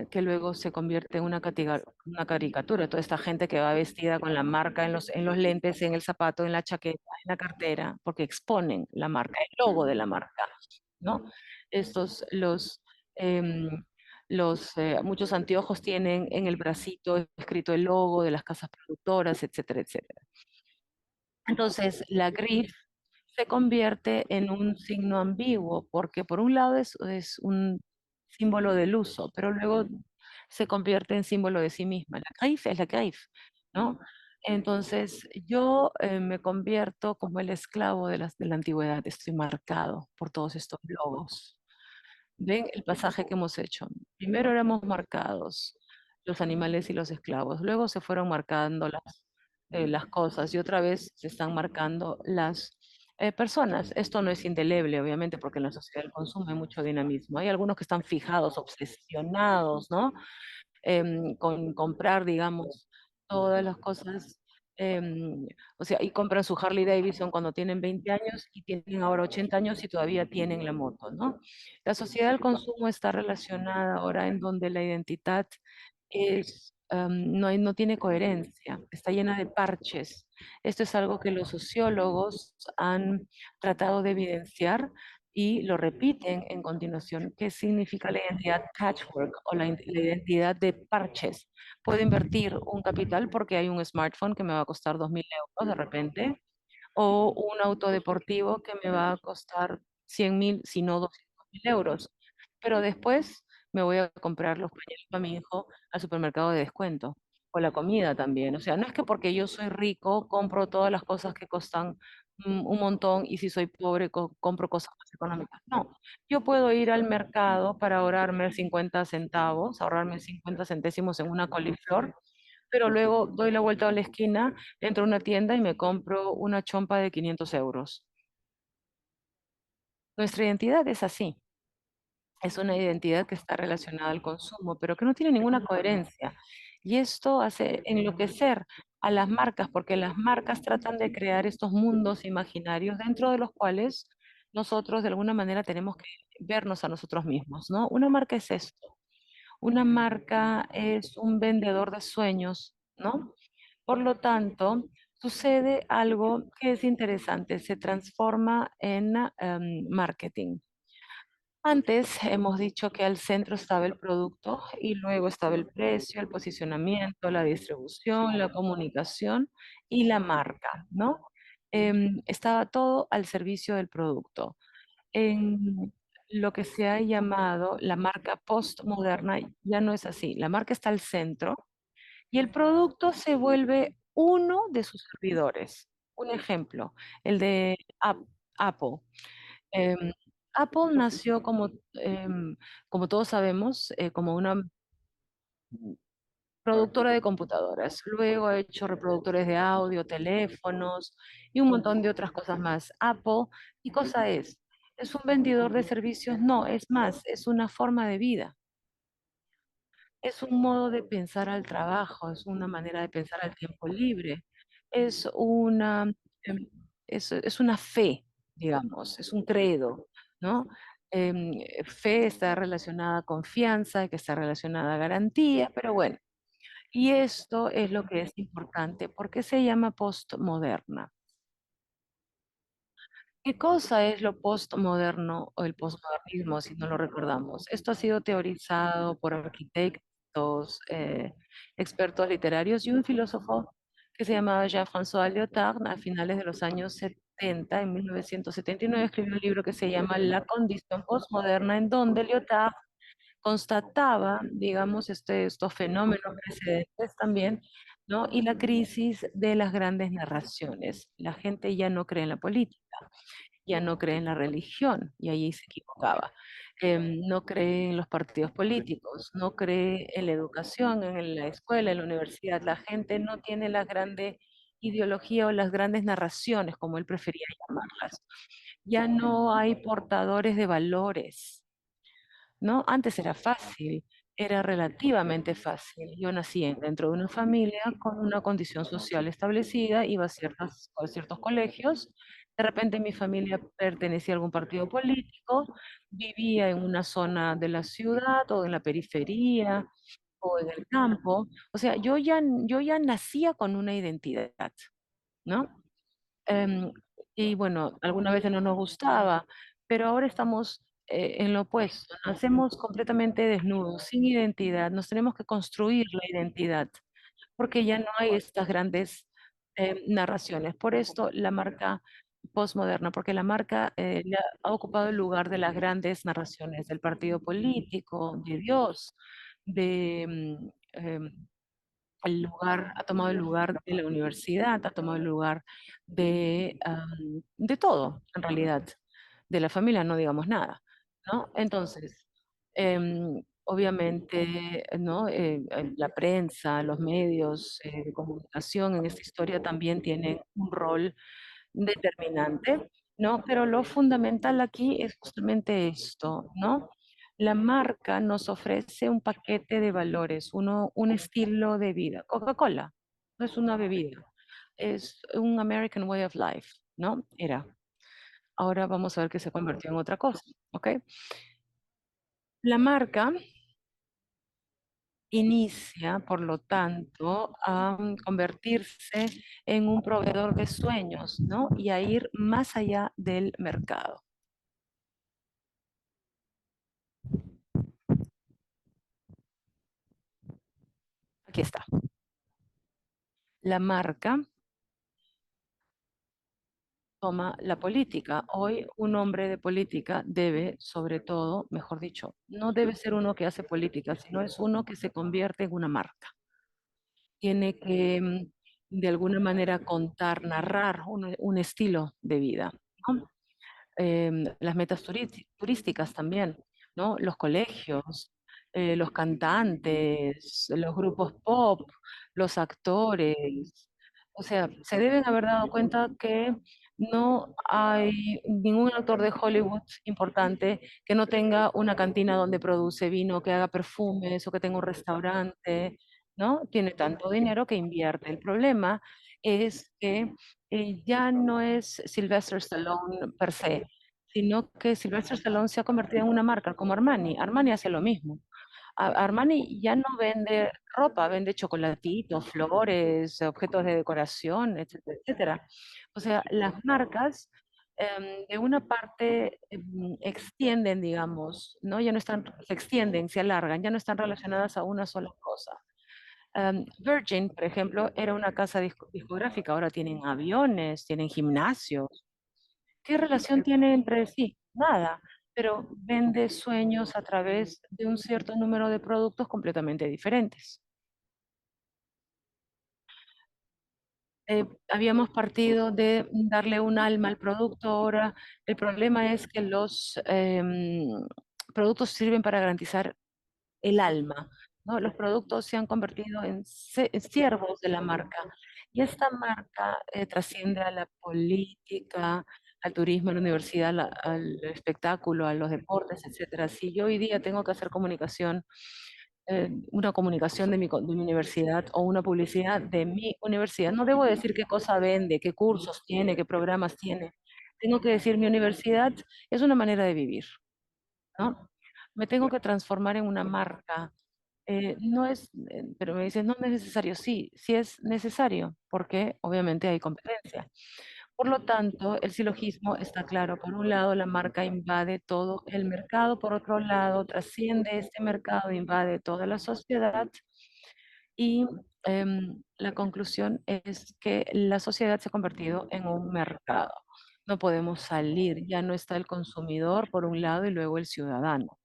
S2: que luego se convierte en una caricatura. Toda esta gente que va vestida con la marca en los lentes, en el zapato, en la chaqueta, en la cartera, porque exponen la marca, el logo de la marca, ¿no? Estos, em, muchos anteojos tienen en el bracito escrito el logo de las casas productoras, etcétera, etcétera. Entonces, la grif se convierte en un signo ambiguo, porque por un lado es un símbolo del uso, pero luego se convierte en símbolo de sí misma. La grif es la grif, ¿no? Entonces, yo me convierto como el esclavo de la antigüedad, estoy marcado por todos estos logos. Ven el pasaje que hemos hecho. Primero éramos marcados los animales y los esclavos, luego se fueron marcando las cosas y otra vez se están marcando las personas. Esto no es indeleble, obviamente, porque en la sociedad del consumo hay mucho dinamismo. Hay algunos que están fijados, obsesionados, ¿no? Con comprar, digamos, todas las cosas, o sea, y compran su Harley Davidson cuando tienen 20 años y tienen ahora 80 años y todavía tienen la moto, ¿no? La sociedad del consumo está relacionada ahora en donde la identidad no tiene coherencia, está llena de parches. Esto es algo que los sociólogos han tratado de evidenciar y lo repiten en continuación. ¿Qué significa la identidad patchwork o la identidad de parches? Puedo invertir un capital porque hay un smartphone que me va a costar 2.000 euros de repente, o un auto deportivo que me va a costar 100.000, si no 200.000 euros. Pero después me voy a comprar los pañales para mi hijo al supermercado de descuento. O la comida también. O sea, no es que porque yo soy rico compro todas las cosas que costan un montón y si soy pobre compro cosas más económicas. No, yo puedo ir al mercado para ahorrarme 50 centavos, ahorrarme 50 centésimos en una coliflor, pero luego doy la vuelta a la esquina, entro a una tienda y me compro una chompa de 500 euros. Nuestra identidad es así. Es una identidad que está relacionada al consumo, pero que no tiene ninguna coherencia. Y esto hace enloquecer a las marcas, porque las marcas tratan de crear estos mundos imaginarios dentro de los cuales nosotros de alguna manera tenemos que vernos a nosotros mismos, ¿no? Una marca es esto. Una marca es un vendedor de sueños, ¿no? Por lo tanto, sucede algo que es interesante, se transforma en marketing. Antes hemos dicho que al centro estaba el producto y luego estaba el precio, el posicionamiento, la distribución, la comunicación y la marca, ¿no? Estaba todo al servicio del producto. En lo que se ha llamado la marca postmoderna ya no es así. La marca está al centro y el producto se vuelve uno de sus servidores. Un ejemplo, el de Apple. Em, Apple nació como todos sabemos, como una productora de computadoras. Luego ha hecho reproductores de audio, teléfonos y un montón de otras cosas más. Apple, ¿qué cosa es? ¿Es un vendedor de servicios? No, es más, es una forma de vida. Es un modo de pensar al trabajo, es una manera de pensar al tiempo libre, es em, es una fe, digamos, es un credo, ¿no? Fe está relacionada a confianza, que está relacionada a garantía, pero bueno, y esto es lo que es importante. ¿Por qué se llama postmoderna? ¿Qué cosa es lo postmoderno o el postmodernismo, si no lo recordamos? Esto ha sido teorizado por arquitectos, expertos literarios y un filósofo que se llamaba Jean-François Lyotard a finales de los años 70, en 1979, escribió un libro que se llama La condición postmoderna, en donde Lyotard constataba, digamos, estos fenómenos precedentes también, ¿no? Y la crisis de las grandes narraciones. La gente ya no cree en la política, ya no cree en la religión, y allí se equivocaba. No cree en los partidos políticos, no cree en la educación, en la escuela, en la universidad. La gente no tiene la grande ideología o las grandes narraciones, como él prefería llamarlas. Ya no hay portadores de valores, ¿no? Antes era fácil, era relativamente fácil. Yo nací dentro de una familia con una condición social establecida, iba a ciertos colegios, de repente mi familia pertenecía a algún partido político, vivía en una zona de la ciudad o en la periferia o en el campo. O sea, yo ya nacía con una identidad, ¿no? Em, y bueno, algunas veces no nos gustaba, pero ahora estamos en lo opuesto. Nacemos completamente desnudos, sin identidad. Nos tenemos que construir la identidad, porque ya no hay estas grandes narraciones. Por esto la marca postmoderna, porque la marca ha ocupado el lugar de las grandes narraciones del partido político, de Dios, de ha tomado el lugar de la universidad, ha tomado el lugar de todo, en realidad. De la familia no digamos nada, ¿no? Entonces, obviamente, ¿no? La prensa, los medios de comunicación en esta historia también tienen un rol determinante, ¿no? Pero lo fundamental aquí es justamente esto, ¿no? La marca nos ofrece un paquete de valores, un estilo de vida. Coca-Cola no es una bebida, es un American way of life, ¿no? Era. Ahora vamos a ver que se convirtió en otra cosa, ¿ok? La marca inicia, por lo tanto, a convertirse en un proveedor de sueños, ¿no? Y a ir más allá del mercado. Aquí está. La marca toma la política. Hoy un hombre de política debe, sobre todo, mejor dicho, no debe ser uno que hace política, sino es uno que se convierte en una marca. Tiene que, de alguna manera, contar, narrar un estilo de vida, ¿no? Las metas turísticas también, ¿no? Los colegios, los cantantes, los grupos pop, los actores. O sea, se deben haber dado cuenta que no hay ningún actor de Hollywood importante que no tenga una cantina donde produce vino, que haga perfumes o que tenga un restaurante, ¿no? Tiene tanto dinero que invierte. El problema es que ya no es Sylvester Stallone per se, sino que Sylvester Stallone se ha convertido en una marca como Armani. Armani hace lo mismo. Armani ya no vende ropa, vende chocolatitos, flores, objetos de decoración, etcétera, etcétera. O sea, las marcas de una parte extienden, digamos, ¿no? Ya no están, se extienden, se alargan, ya no están relacionadas a una sola cosa. Virgin, por ejemplo, era una casa discográfica, ahora tienen aviones, tienen gimnasios. ¿Qué relación tiene entre sí? Nada, pero vende sueños a través de un cierto número de productos completamente diferentes. habíamos partido de darle un alma al producto. Ahora el problema es que los productos sirven para garantizar el alma, ¿no? Los productos se han convertido en siervos de la marca y esta marca trasciende a la política, al turismo, a la universidad, al espectáculo, a los deportes, etcétera. Si yo hoy día tengo que hacer comunicación, una comunicación de de mi universidad o una publicidad de mi universidad, no debo decir qué cosa vende, qué cursos tiene, qué programas tiene. Tengo que decir mi universidad es una manera de vivir, ¿no? Me tengo que transformar en una marca. No es, pero me dicen, no, no es necesario. Sí, sí es necesario, porque obviamente hay competencia. Por lo tanto, el silogismo está claro. Por un lado, la marca invade todo el mercado, por otro lado, trasciende este mercado, invade toda la sociedad y la conclusión es que la sociedad se ha convertido en un mercado. No podemos salir, ya no está el consumidor por un lado y luego el ciudadano.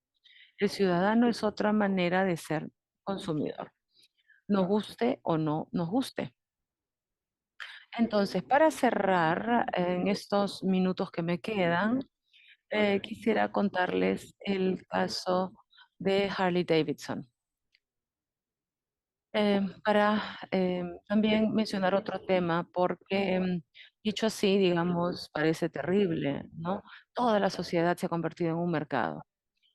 S2: El ciudadano es otra manera de ser consumidor, nos guste o no nos guste. Entonces, para cerrar, en estos minutos que me quedan, quisiera contarles el caso de Harley Davidson. Para también mencionar otro tema, porque dicho así, digamos, parece terrible, ¿no? Toda la sociedad se ha convertido en un mercado.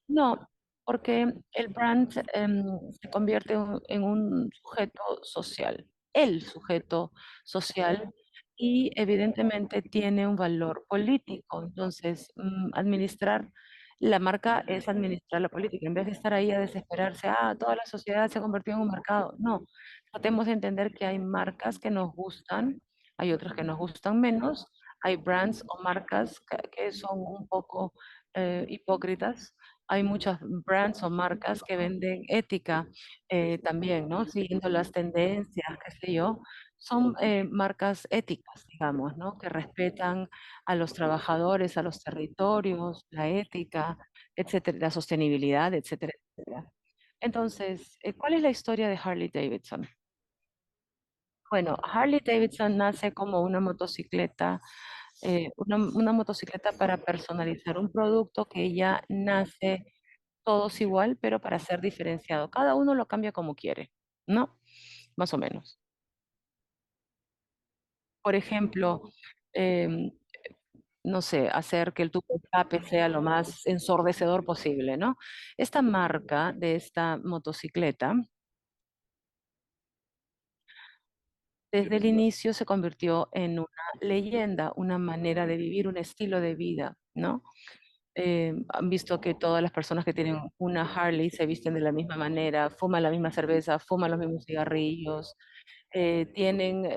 S2: No, porque el brand se convierte en un sujeto social, el sujeto social, y evidentemente tiene un valor político. Entonces, administrar la marca es administrar la política. En vez de estar ahí a desesperarse, toda la sociedad se ha convertido en un mercado. No, tratemos de entender que hay marcas que nos gustan, hay otras que nos gustan menos, hay brands o marcas que son un poco hipócritas, hay muchas brands o marcas que venden ética también, ¿no? Siguiendo las tendencias, qué sé yo. Son marcas éticas, digamos, ¿no? Que respetan a los trabajadores, a los territorios, la ética, etcétera, la sostenibilidad, etcétera, etcétera. Entonces, ¿cuál es la historia de Harley Davidson? Bueno, Harley Davidson nace como una motocicleta, una motocicleta para personalizar un producto que ya nace todos igual, pero para ser diferenciado. Cada uno lo cambia como quiere, ¿no? Más o menos. Por ejemplo, em, no sé, hacer que el tubo de escape sea lo más ensordecedor posible, ¿no? Esta marca de esta motocicleta, desde el inicio se convirtió en una leyenda, una manera de vivir, un estilo de vida, ¿no? Han visto que todas las personas que tienen una Harley se visten de la misma manera, fuman la misma cerveza, fuman los mismos cigarrillos, tienen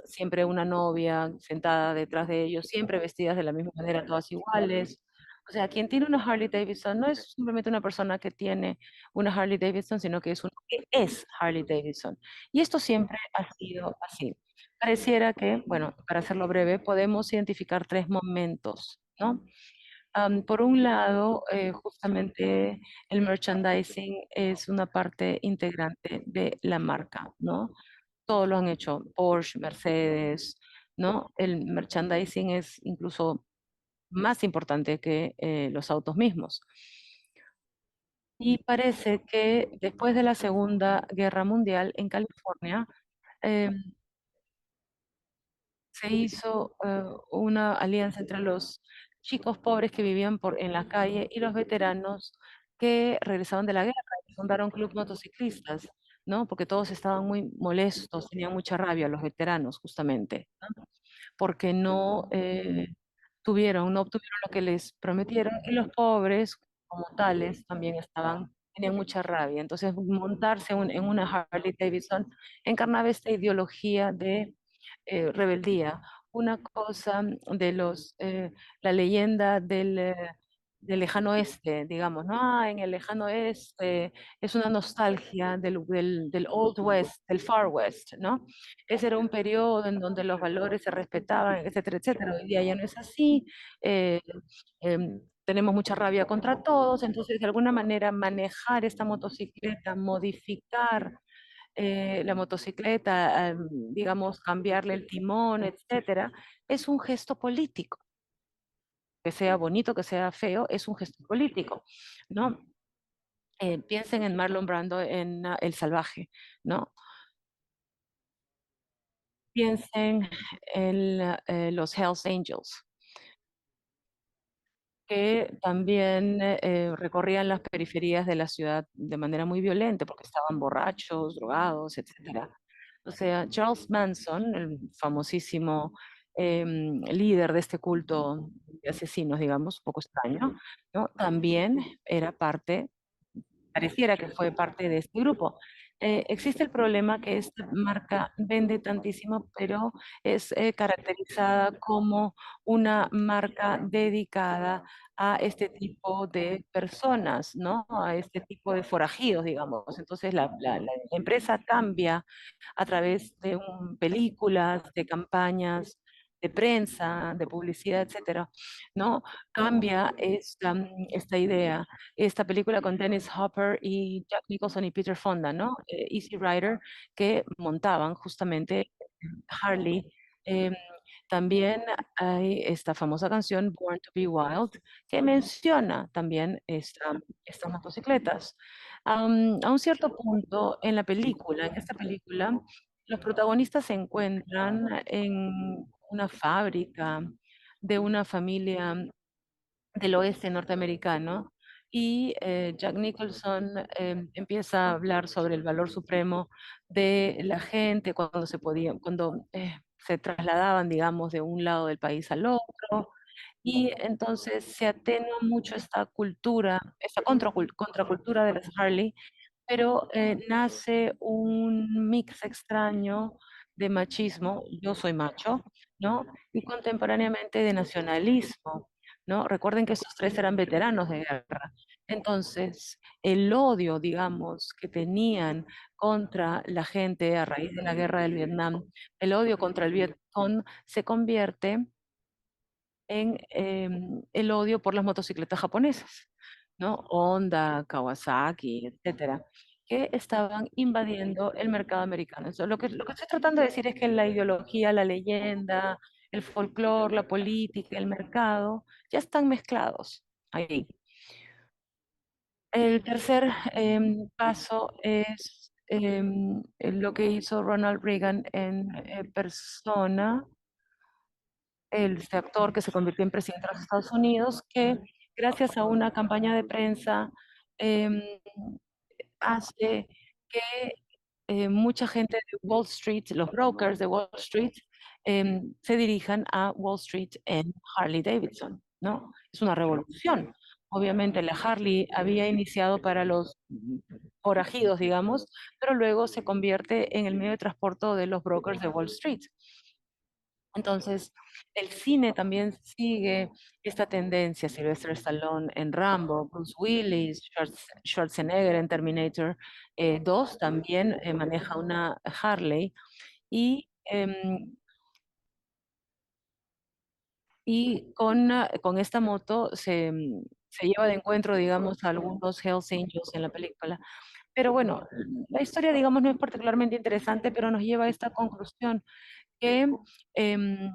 S2: siempre una novia sentada detrás de ellos, siempre vestidas de la misma manera, todas iguales. O sea, quien tiene una Harley Davidson no es simplemente una persona que tiene una Harley Davidson, sino que es uno que es Harley Davidson. Y esto siempre ha sido así. Pareciera que, bueno, para hacerlo breve, podemos identificar tres momentos, ¿no? Por un lado, justamente el merchandising es una parte integrante de la marca, ¿no? Todo lo han hecho, Porsche, Mercedes, ¿no? El merchandising es incluso más importante que los autos mismos. Y parece que después de la Segunda Guerra Mundial en California, eh, se hizo una alianza entre los chicos pobres que vivían en la calle y los veteranos que regresaban de la guerra y fundaron club motociclistas, ¿no? Porque todos estaban muy molestos, tenían mucha rabia los veteranos, justamente, ¿no? Porque no obtuvieron lo que les prometieron y los pobres, como tales, también tenían mucha rabia. Entonces, montarse en una Harley Davidson encarnaba esta ideología de rebeldía, una cosa la leyenda del lejano oeste, digamos, ¿no? En el lejano oeste es una nostalgia del Old West, del Far West, ¿no? Ese era un periodo en donde los valores se respetaban, etcétera, etcétera. Hoy día ya no es así. eh, tenemos mucha rabia contra todos, entonces de alguna manera manejar esta motocicleta, modificar la motocicleta, digamos, cambiarle el timón, etcétera, es un gesto político. Que sea bonito, que sea feo, es un gesto político, ¿no? Piensen en Marlon Brando en El Salvaje, ¿no? Piensen en los Hells Angels, que también recorrían las periferias de la ciudad de manera muy violenta porque estaban borrachos, drogados, etcétera. O sea, Charles Manson, el famosísimo líder de este culto de asesinos, digamos, un poco extraño, ¿no? También era parte, pareciera que fue parte de este grupo. Existe el problema que esta marca vende tantísimo, pero es caracterizada como una marca dedicada a este tipo de personas, ¿no? A este tipo de forajidos, digamos. Entonces la empresa cambia a través de películas, de campañas, de prensa, de publicidad, etcétera, ¿no? Cambia esta idea. Esta película con Dennis Hopper y Jack Nicholson y Peter Fonda, ¿no? Easy Rider, que montaban justamente Harley. Em, También hay esta famosa canción Born to Be Wild, que menciona también estas motocicletas. A un cierto punto en esta película, los protagonistas se encuentran en una fábrica de una familia del oeste norteamericano y Jack Nicholson empieza a hablar sobre el valor supremo de la gente cuando cuando se trasladaban, digamos, de un lado del país al otro. Y entonces se atenúa mucho esta cultura, esta contracultura de las Harley, pero nace un mix extraño de machismo, yo soy macho, ¿no? Y contemporáneamente de nacionalismo, ¿no? Recuerden que estos tres eran veteranos de guerra. Entonces, el odio, digamos, que tenían contra la gente a raíz de la guerra del Vietnam, el odio contra el Vietcong se convierte en el odio por las motocicletas japonesas, ¿no? Honda, Kawasaki, etcétera, que estaban invadiendo el mercado americano. Lo que estoy tratando de decir es que la ideología, la leyenda, el folclore, la política, el mercado, ya están mezclados ahí. El tercer paso es lo que hizo Ronald Reagan en persona, este actor que se convirtió en presidente de los Estados Unidos, que gracias a una campaña de prensa em, hace que mucha gente de Wall Street, los brokers de Wall Street, se dirijan a Wall Street en Harley Davidson, ¿no? Es una revolución. Obviamente la Harley había iniciado para los forajidos, digamos, pero luego se convierte en el medio de transporte de los brokers de Wall Street. Entonces, el cine también sigue esta tendencia. Sylvester Stallone en Rambo, Bruce Willis, Schwarzenegger en Terminator 2 también maneja una Harley y, con esta moto se lleva de encuentro, digamos, a algunos Hells Angels en la película. Pero bueno, la historia, digamos, no es particularmente interesante, pero nos lleva a esta conclusión que em,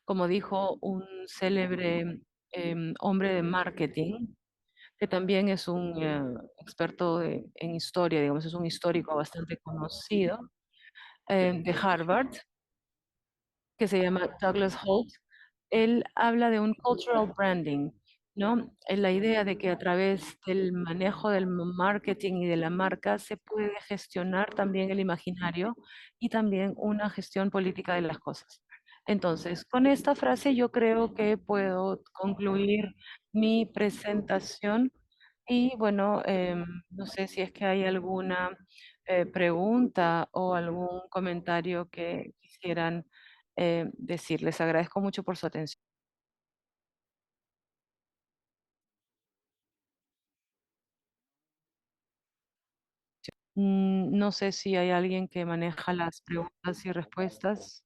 S2: como dijo un célebre hombre de marketing, que también es un experto en historia, digamos, es un histórico bastante conocido de Harvard, que se llama Douglas Holt. Él habla de un cultural branding, ¿no? Es la idea de que a través del manejo del marketing y de la marca se puede gestionar también el imaginario y también una gestión política de las cosas. Entonces, con esta frase yo creo que puedo concluir mi presentación y bueno, no sé si es que hay alguna pregunta o algún comentario que quisieran decir. Les agradezco mucho por su atención. No sé si hay alguien que maneja las preguntas y respuestas.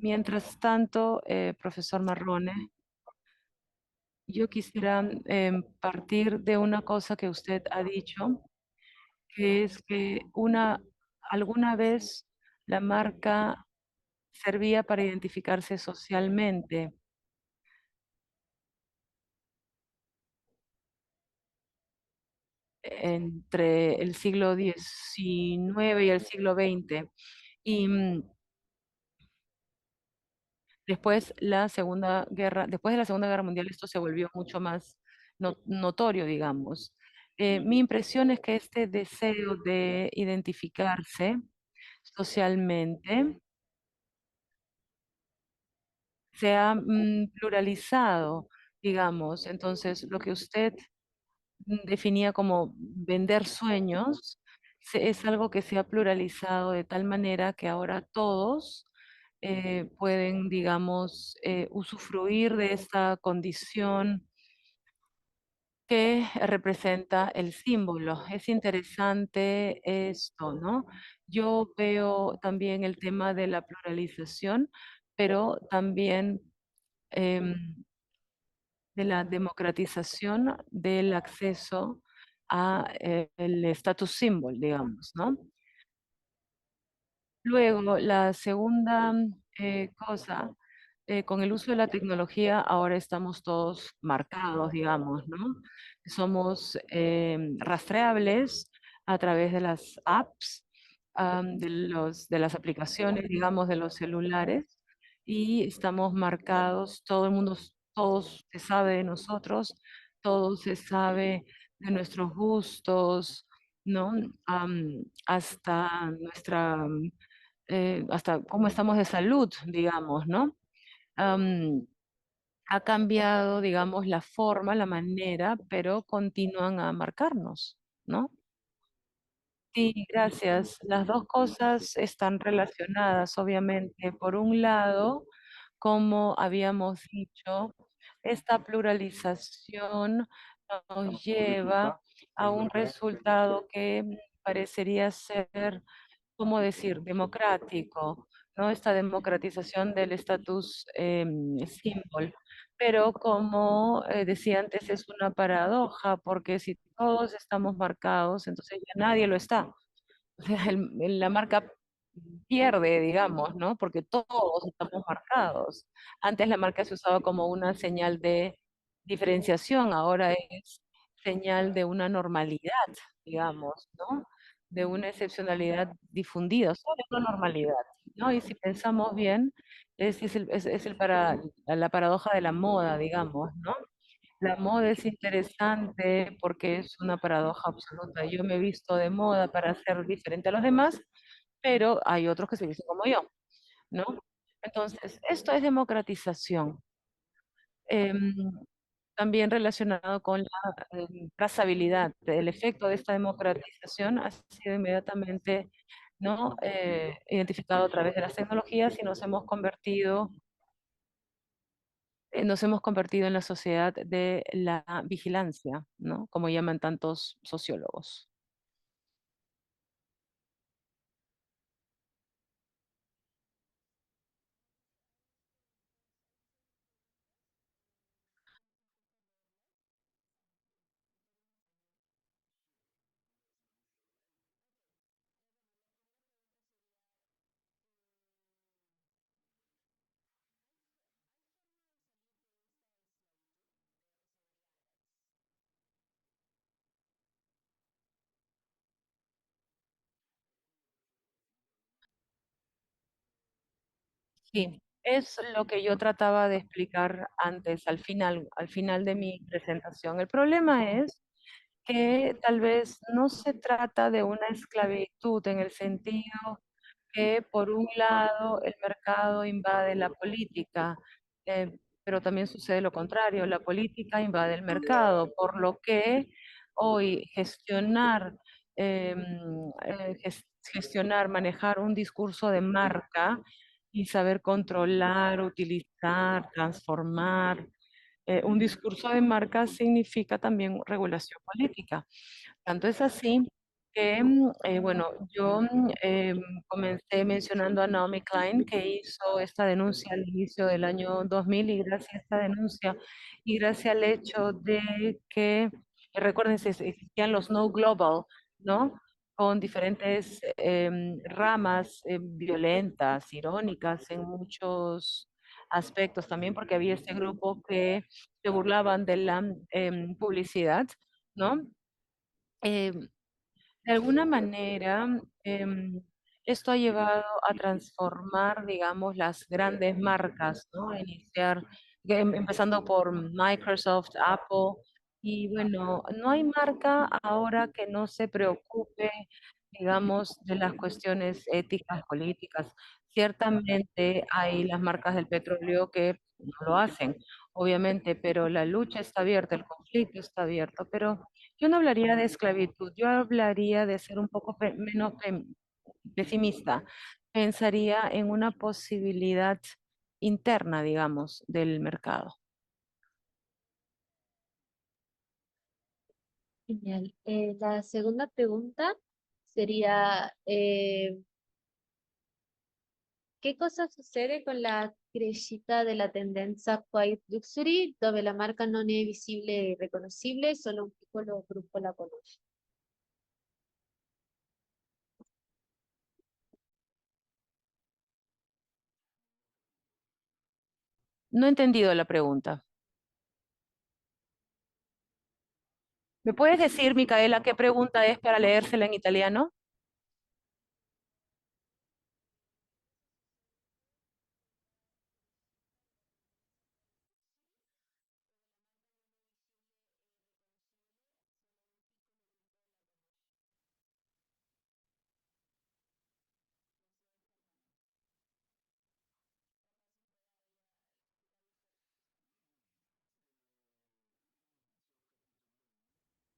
S2: Mientras tanto, profesor Marrone, yo quisiera partir de una cosa que usted ha dicho, que es que alguna vez la marca servía para identificarse socialmente entre el siglo XIX y el siglo XX. Y después de la Segunda Guerra Mundial esto se volvió mucho más notorio, digamos. Mi impresión es que este deseo de identificarse socialmente se ha pluralizado, digamos. Entonces, lo que usted definía como vender sueños es algo que se ha pluralizado de tal manera que ahora todos pueden, digamos, usufruir de esta condición que representa el símbolo. Es interesante esto, ¿no? Yo veo también el tema de la pluralización, pero también em, de la democratización del acceso a el status symbol, digamos, ¿no? Luego, la segunda cosa, con el uso de la tecnología, ahora estamos todos marcados, digamos, ¿no? Somos rastreables a través de las apps, de las aplicaciones, digamos, de los celulares, y estamos marcados, todo el mundo, todos se sabe de nosotros, todo se sabe de nuestros gustos, ¿no? Hasta hasta cómo estamos de salud, digamos, ¿no? Am, ha cambiado, digamos, la forma, la manera, pero continúan a marcarnos, ¿no? Sí, gracias. Las dos cosas están relacionadas, obviamente. Por un lado, como habíamos dicho, esta pluralización nos lleva a un resultado que parecería ser, ¿cómo decir?, democrático, ¿no? Esta democratización del estatus symbol. Pero como decía antes, es una paradoja, porque si todos estamos marcados, entonces ya nadie lo está. O sea, la marca pierde, digamos, ¿no? Porque todos estamos marcados. Antes la marca se usaba como una señal de diferenciación, ahora es señal de una normalidad, digamos, ¿no? De una excepcionalidad difundida, solo una normalidad, ¿no? Y si pensamos bien, la paradoja de la moda, digamos, ¿no? La moda es interesante porque es una paradoja absoluta. Yo me he visto de moda para ser diferente a los demás, pero hay otros que se visten como yo, ¿no? Entonces, esto es democratización. Em, También relacionado con la trazabilidad. El efecto de esta democratización ha sido inmediatamente, ¿no? Identificado a través de las tecnologías y nos hemos convertido en la sociedad de la vigilancia, ¿no? Como llaman tantos sociólogos. Sí, es lo que yo trataba de explicar antes, al final de mi presentación. El problema es que tal vez no se trata de una esclavitud en el sentido que por un lado el mercado invade la política, pero también sucede lo contrario, la política invade el mercado, por lo que hoy gestionar, manejar un discurso de marca y saber controlar, utilizar, transformar, un discurso de marca significa también regulación política. Tanto es así que, bueno, yo comencé mencionando a Naomi Klein, que hizo esta denuncia al inicio del año 2000 y gracias a esta denuncia y gracias al hecho de que, recuerden, existían los No Global, ¿no? Con diferentes ramas violentas, irónicas en muchos aspectos también, porque había este grupo que se burlaban de la publicidad, ¿no? Em, de alguna manera, esto ha llevado a transformar, digamos, las grandes marcas, ¿no? A iniciar, empezando por Microsoft, Apple, y bueno, no hay marca ahora que no se preocupe, digamos, de las cuestiones éticas, políticas. Ciertamente hay las marcas del petróleo que no lo hacen, obviamente, pero la lucha está abierta, el conflicto está abierto, pero yo no hablaría de esclavitud, yo hablaría de ser un poco menos pesimista. Pensaría en una posibilidad interna, digamos, del mercado.
S1: Genial. La segunda pregunta sería, ¿qué cosa sucede con la creixita de la tendencia Quiet Luxury, donde la marca no es visible y reconocible, solo un piccolo grupo la conoce?
S2: No he entendido la pregunta. ¿Me puedes decir, Micaela, qué pregunta es para leérsela en italiano?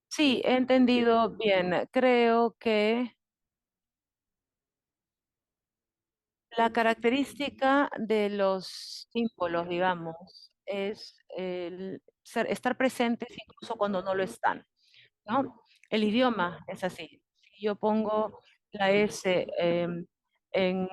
S2: Sí, he entendido bien. Creo que la característica de los símbolos, digamos, es estar presentes incluso cuando no lo están, ¿no? El idioma es así. Si yo pongo la S en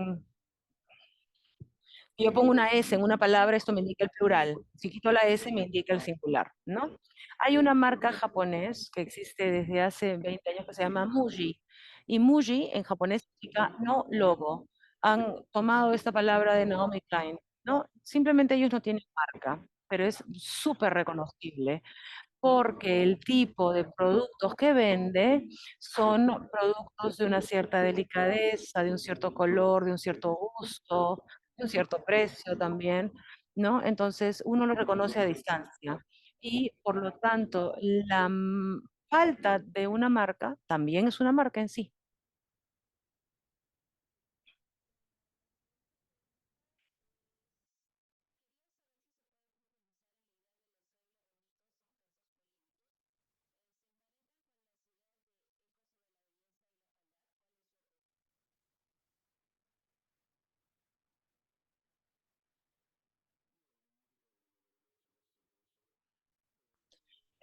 S2: yo pongo una S en una palabra, esto me indica el plural. Si quito la S, me indica el singular, ¿no? Hay una marca japonés que existe desde hace 20 años que se llama Muji. Y Muji en japonés significa no logo. Han tomado esta palabra de Naomi Klein, ¿no? Simplemente ellos no tienen marca, pero es súper reconocible porque el tipo de productos que vende son productos de una cierta delicadeza, de un cierto color, de un cierto gusto, de un cierto precio también, ¿no? Entonces uno lo reconoce a distancia y por lo tanto la falta de una marca también es una marca en sí.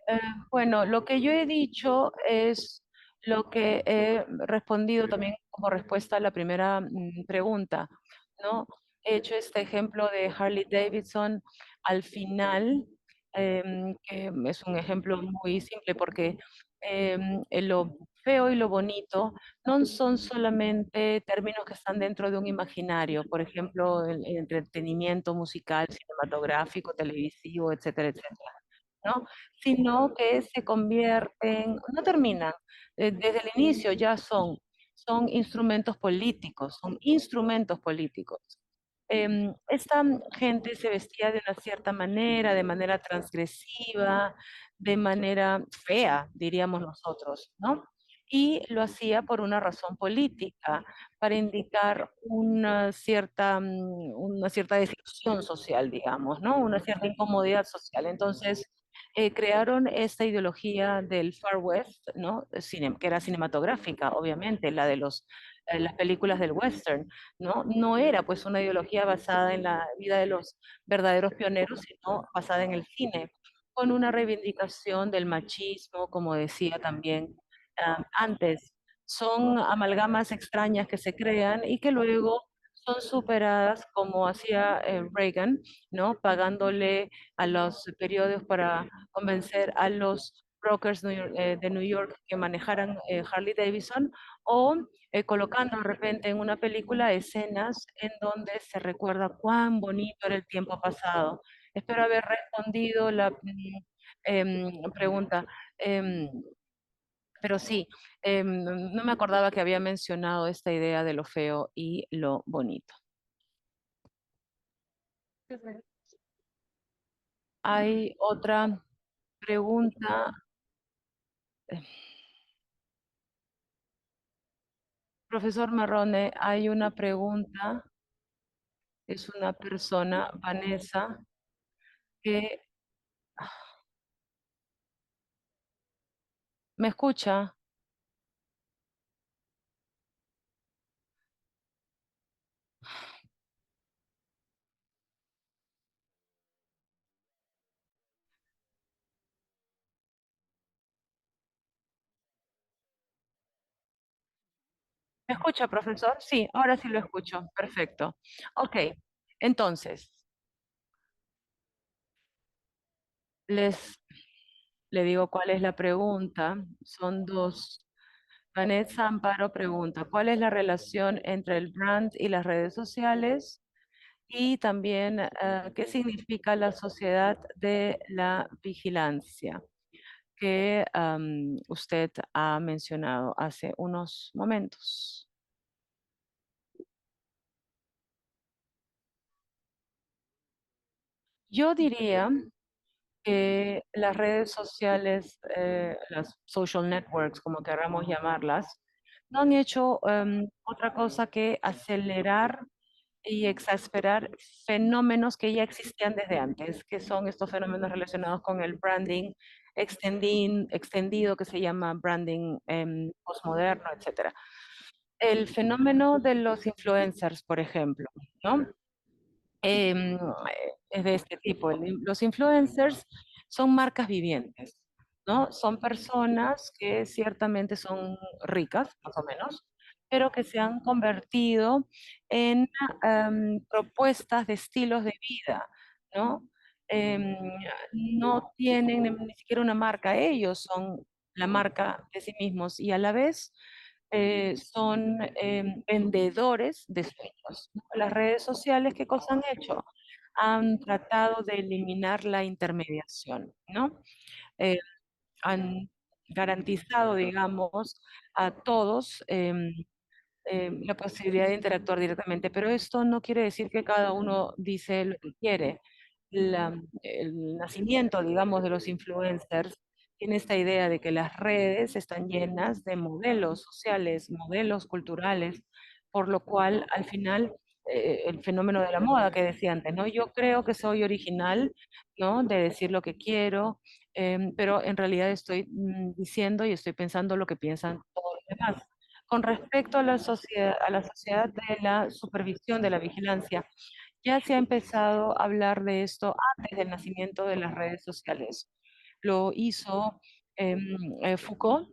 S2: Eh, bueno, lo que yo he dicho es lo que he respondido también como respuesta a la primera pregunta, ¿no? He hecho este ejemplo de Harley Davidson al final, que es un ejemplo muy simple porque lo feo y lo bonito no son solamente términos que están dentro de un imaginario, por ejemplo, el entretenimiento musical, cinematográfico, televisivo, etcétera, etcétera. ¿No? Sino que se convierten, no terminan, desde el inicio ya son instrumentos políticos, son instrumentos políticos. Esta gente se vestía de una cierta manera, de manera transgresiva, de manera fea, diríamos nosotros, ¿no? Y lo hacía por una razón política, para indicar una cierta desilusión social, digamos, ¿no? Una cierta incomodidad social. Entonces, crearon esta ideología del Far West, ¿no? Que era cinematográfica, obviamente, la de las películas del western, ¿no? No era pues una ideología basada en la vida de los verdaderos pioneros, sino basada en el cine, con una reivindicación del machismo, como decía también antes, son amalgamas extrañas que se crean y que luego son superadas como hacía Reagan, ¿no? Pagándole a los periódicos para convencer a los brokers de New York que manejaran Harley Davidson o colocando de repente en una película escenas en donde se recuerda cuán bonito era el tiempo pasado. Espero haber respondido la pregunta. Em, pero sí, no me acordaba que había mencionado esta idea de lo feo y lo bonito. Hay otra pregunta. eh, Profesor Marrone, hay una pregunta. Es una persona, Vanessa, que me escucha. ¿Me escucha, profesor? Sí, ahora sí lo escucho. Perfecto. Ok, entonces, les le digo cuál es la pregunta. Son dos. Vanessa Amparo pregunta, ¿cuál es la relación entre el brand y las redes sociales? Y también, ¿qué significa la sociedad de la vigilancia que usted ha mencionado hace unos momentos? Yo diría que las redes sociales, las social networks, como queramos llamarlas, no han hecho otra cosa que acelerar y exasperar fenómenos que ya existían desde antes, que son estos fenómenos relacionados con el branding extendido, que se llama branding postmoderno, etcétera. El fenómeno de los influencers, por ejemplo, ¿no? em, es de este tipo. Los influencers son marcas vivientes, ¿no? Son personas que ciertamente son ricas, más o menos, pero que se han convertido en propuestas de estilos de vida, ¿no? Em, no tienen ni siquiera una marca, ellos son la marca de sí mismos y a la vez son vendedores de sueños, ¿no? Las redes sociales, ¿qué cosa han hecho? Han tratado de eliminar la intermediación, ¿no? Eh, Han garantizado, digamos, a todos la posibilidad de interactuar directamente, pero esto no quiere decir que cada uno dice lo que quiere. El nacimiento, digamos, de los influencers tiene esta idea de que las redes están llenas de modelos sociales, modelos culturales, por lo cual al final el fenómeno de la moda que decía antes, ¿no? Yo creo que soy original, ¿no? De decir lo que quiero, pero en realidad estoy diciendo y estoy pensando lo que piensan todos los demás. Con respecto a la sociedad de la supervisión, de la vigilancia, ya se ha empezado a hablar de esto antes del nacimiento de las redes sociales. Lo hizo em, Foucault,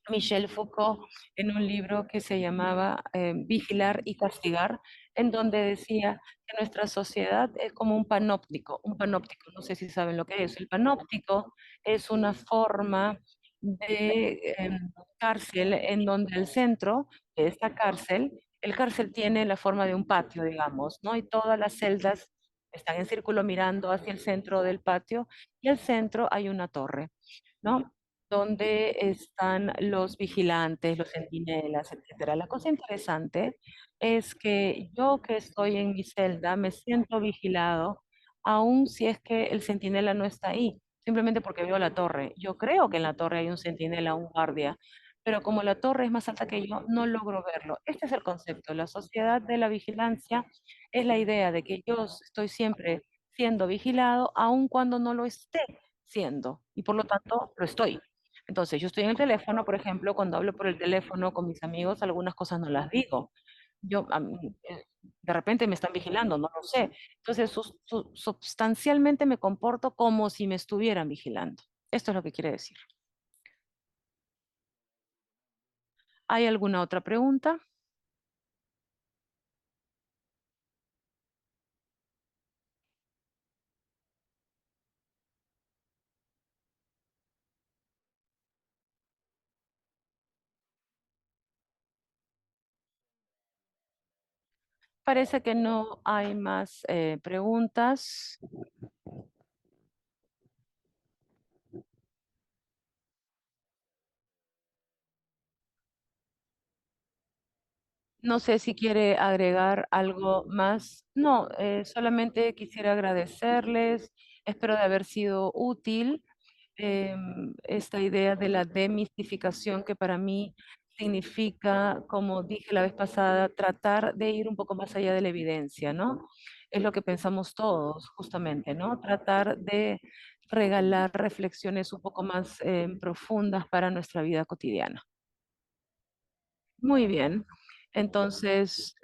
S2: Michel Foucault, en un libro que se llamaba Vigilar y Castigar, en donde decía que nuestra sociedad es como un panóptico, no sé si saben lo que es. El panóptico es una forma de cárcel en donde el centro de esta cárcel, el cárcel tiene la forma de un patio, digamos, ¿no? Y todas las celdas están en círculo mirando hacia el centro del patio y al centro hay una torre, ¿no? Donde están los vigilantes, los centinelas, etcétera. La cosa interesante es que yo que estoy en mi celda me siento vigilado, aun si es que el centinela no está ahí, simplemente porque veo la torre. Yo creo que en la torre hay un centinela, un guardia, pero como la torre es más alta que yo, no logro verlo. Este es el concepto. La sociedad de la vigilancia es la idea de que yo estoy siempre siendo vigilado, aun cuando no lo esté siendo, y por lo tanto lo estoy. Entonces, yo estoy en el teléfono, por ejemplo, cuando hablo por el teléfono con mis amigos, algunas cosas no las digo. De repente me están vigilando, no lo sé. Entonces, sustancialmente me comporto como si me estuvieran vigilando. Esto es lo que quiere decir. ¿Hay alguna otra pregunta? Parece que no hay más preguntas. No sé si quiere agregar algo más. No, solamente quisiera agradecerles. Espero de haber sido útil. Esta idea de la demistificación que para mí significa, como dije la vez pasada, tratar de ir un poco más allá de la evidencia, ¿no? Es lo que pensamos todos, justamente, ¿no? Tratar de regalar reflexiones un poco más profundas para nuestra vida cotidiana. Muy bien. Entonces,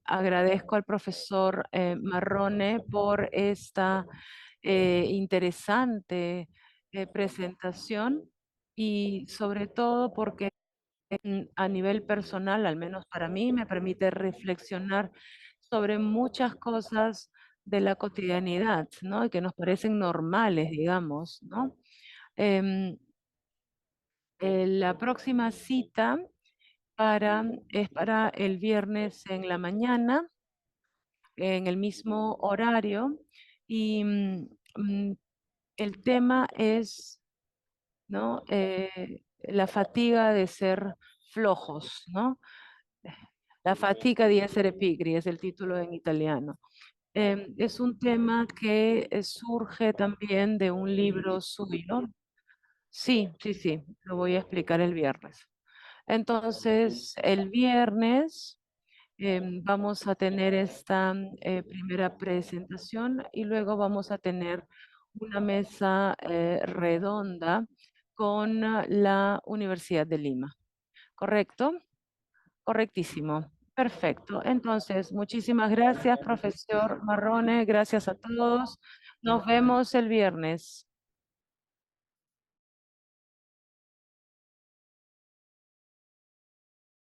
S2: agradezco al profesor Marrone por esta interesante presentación y sobre todo porque a nivel personal, al menos para mí, me permite reflexionar sobre muchas cosas de la cotidianidad, ¿no? Y que nos parecen normales, digamos, ¿no? Em, la próxima cita es para el viernes en la mañana, en el mismo horario, y mm, el tema es, ¿no? La fatiga de ser flojos, ¿no? La fatica di essere pigri es el título en italiano. Es un tema que surge también de un libro suyo. Sí, sí, sí, lo voy a explicar el viernes. Entonces, el viernes vamos a tener esta primera presentación y luego vamos a tener una mesa redonda con la Universidad de Lima. ¿Correcto? Correctísimo. Perfecto. Entonces, muchísimas gracias, profesor Marrone. Gracias a todos. Nos vemos el viernes.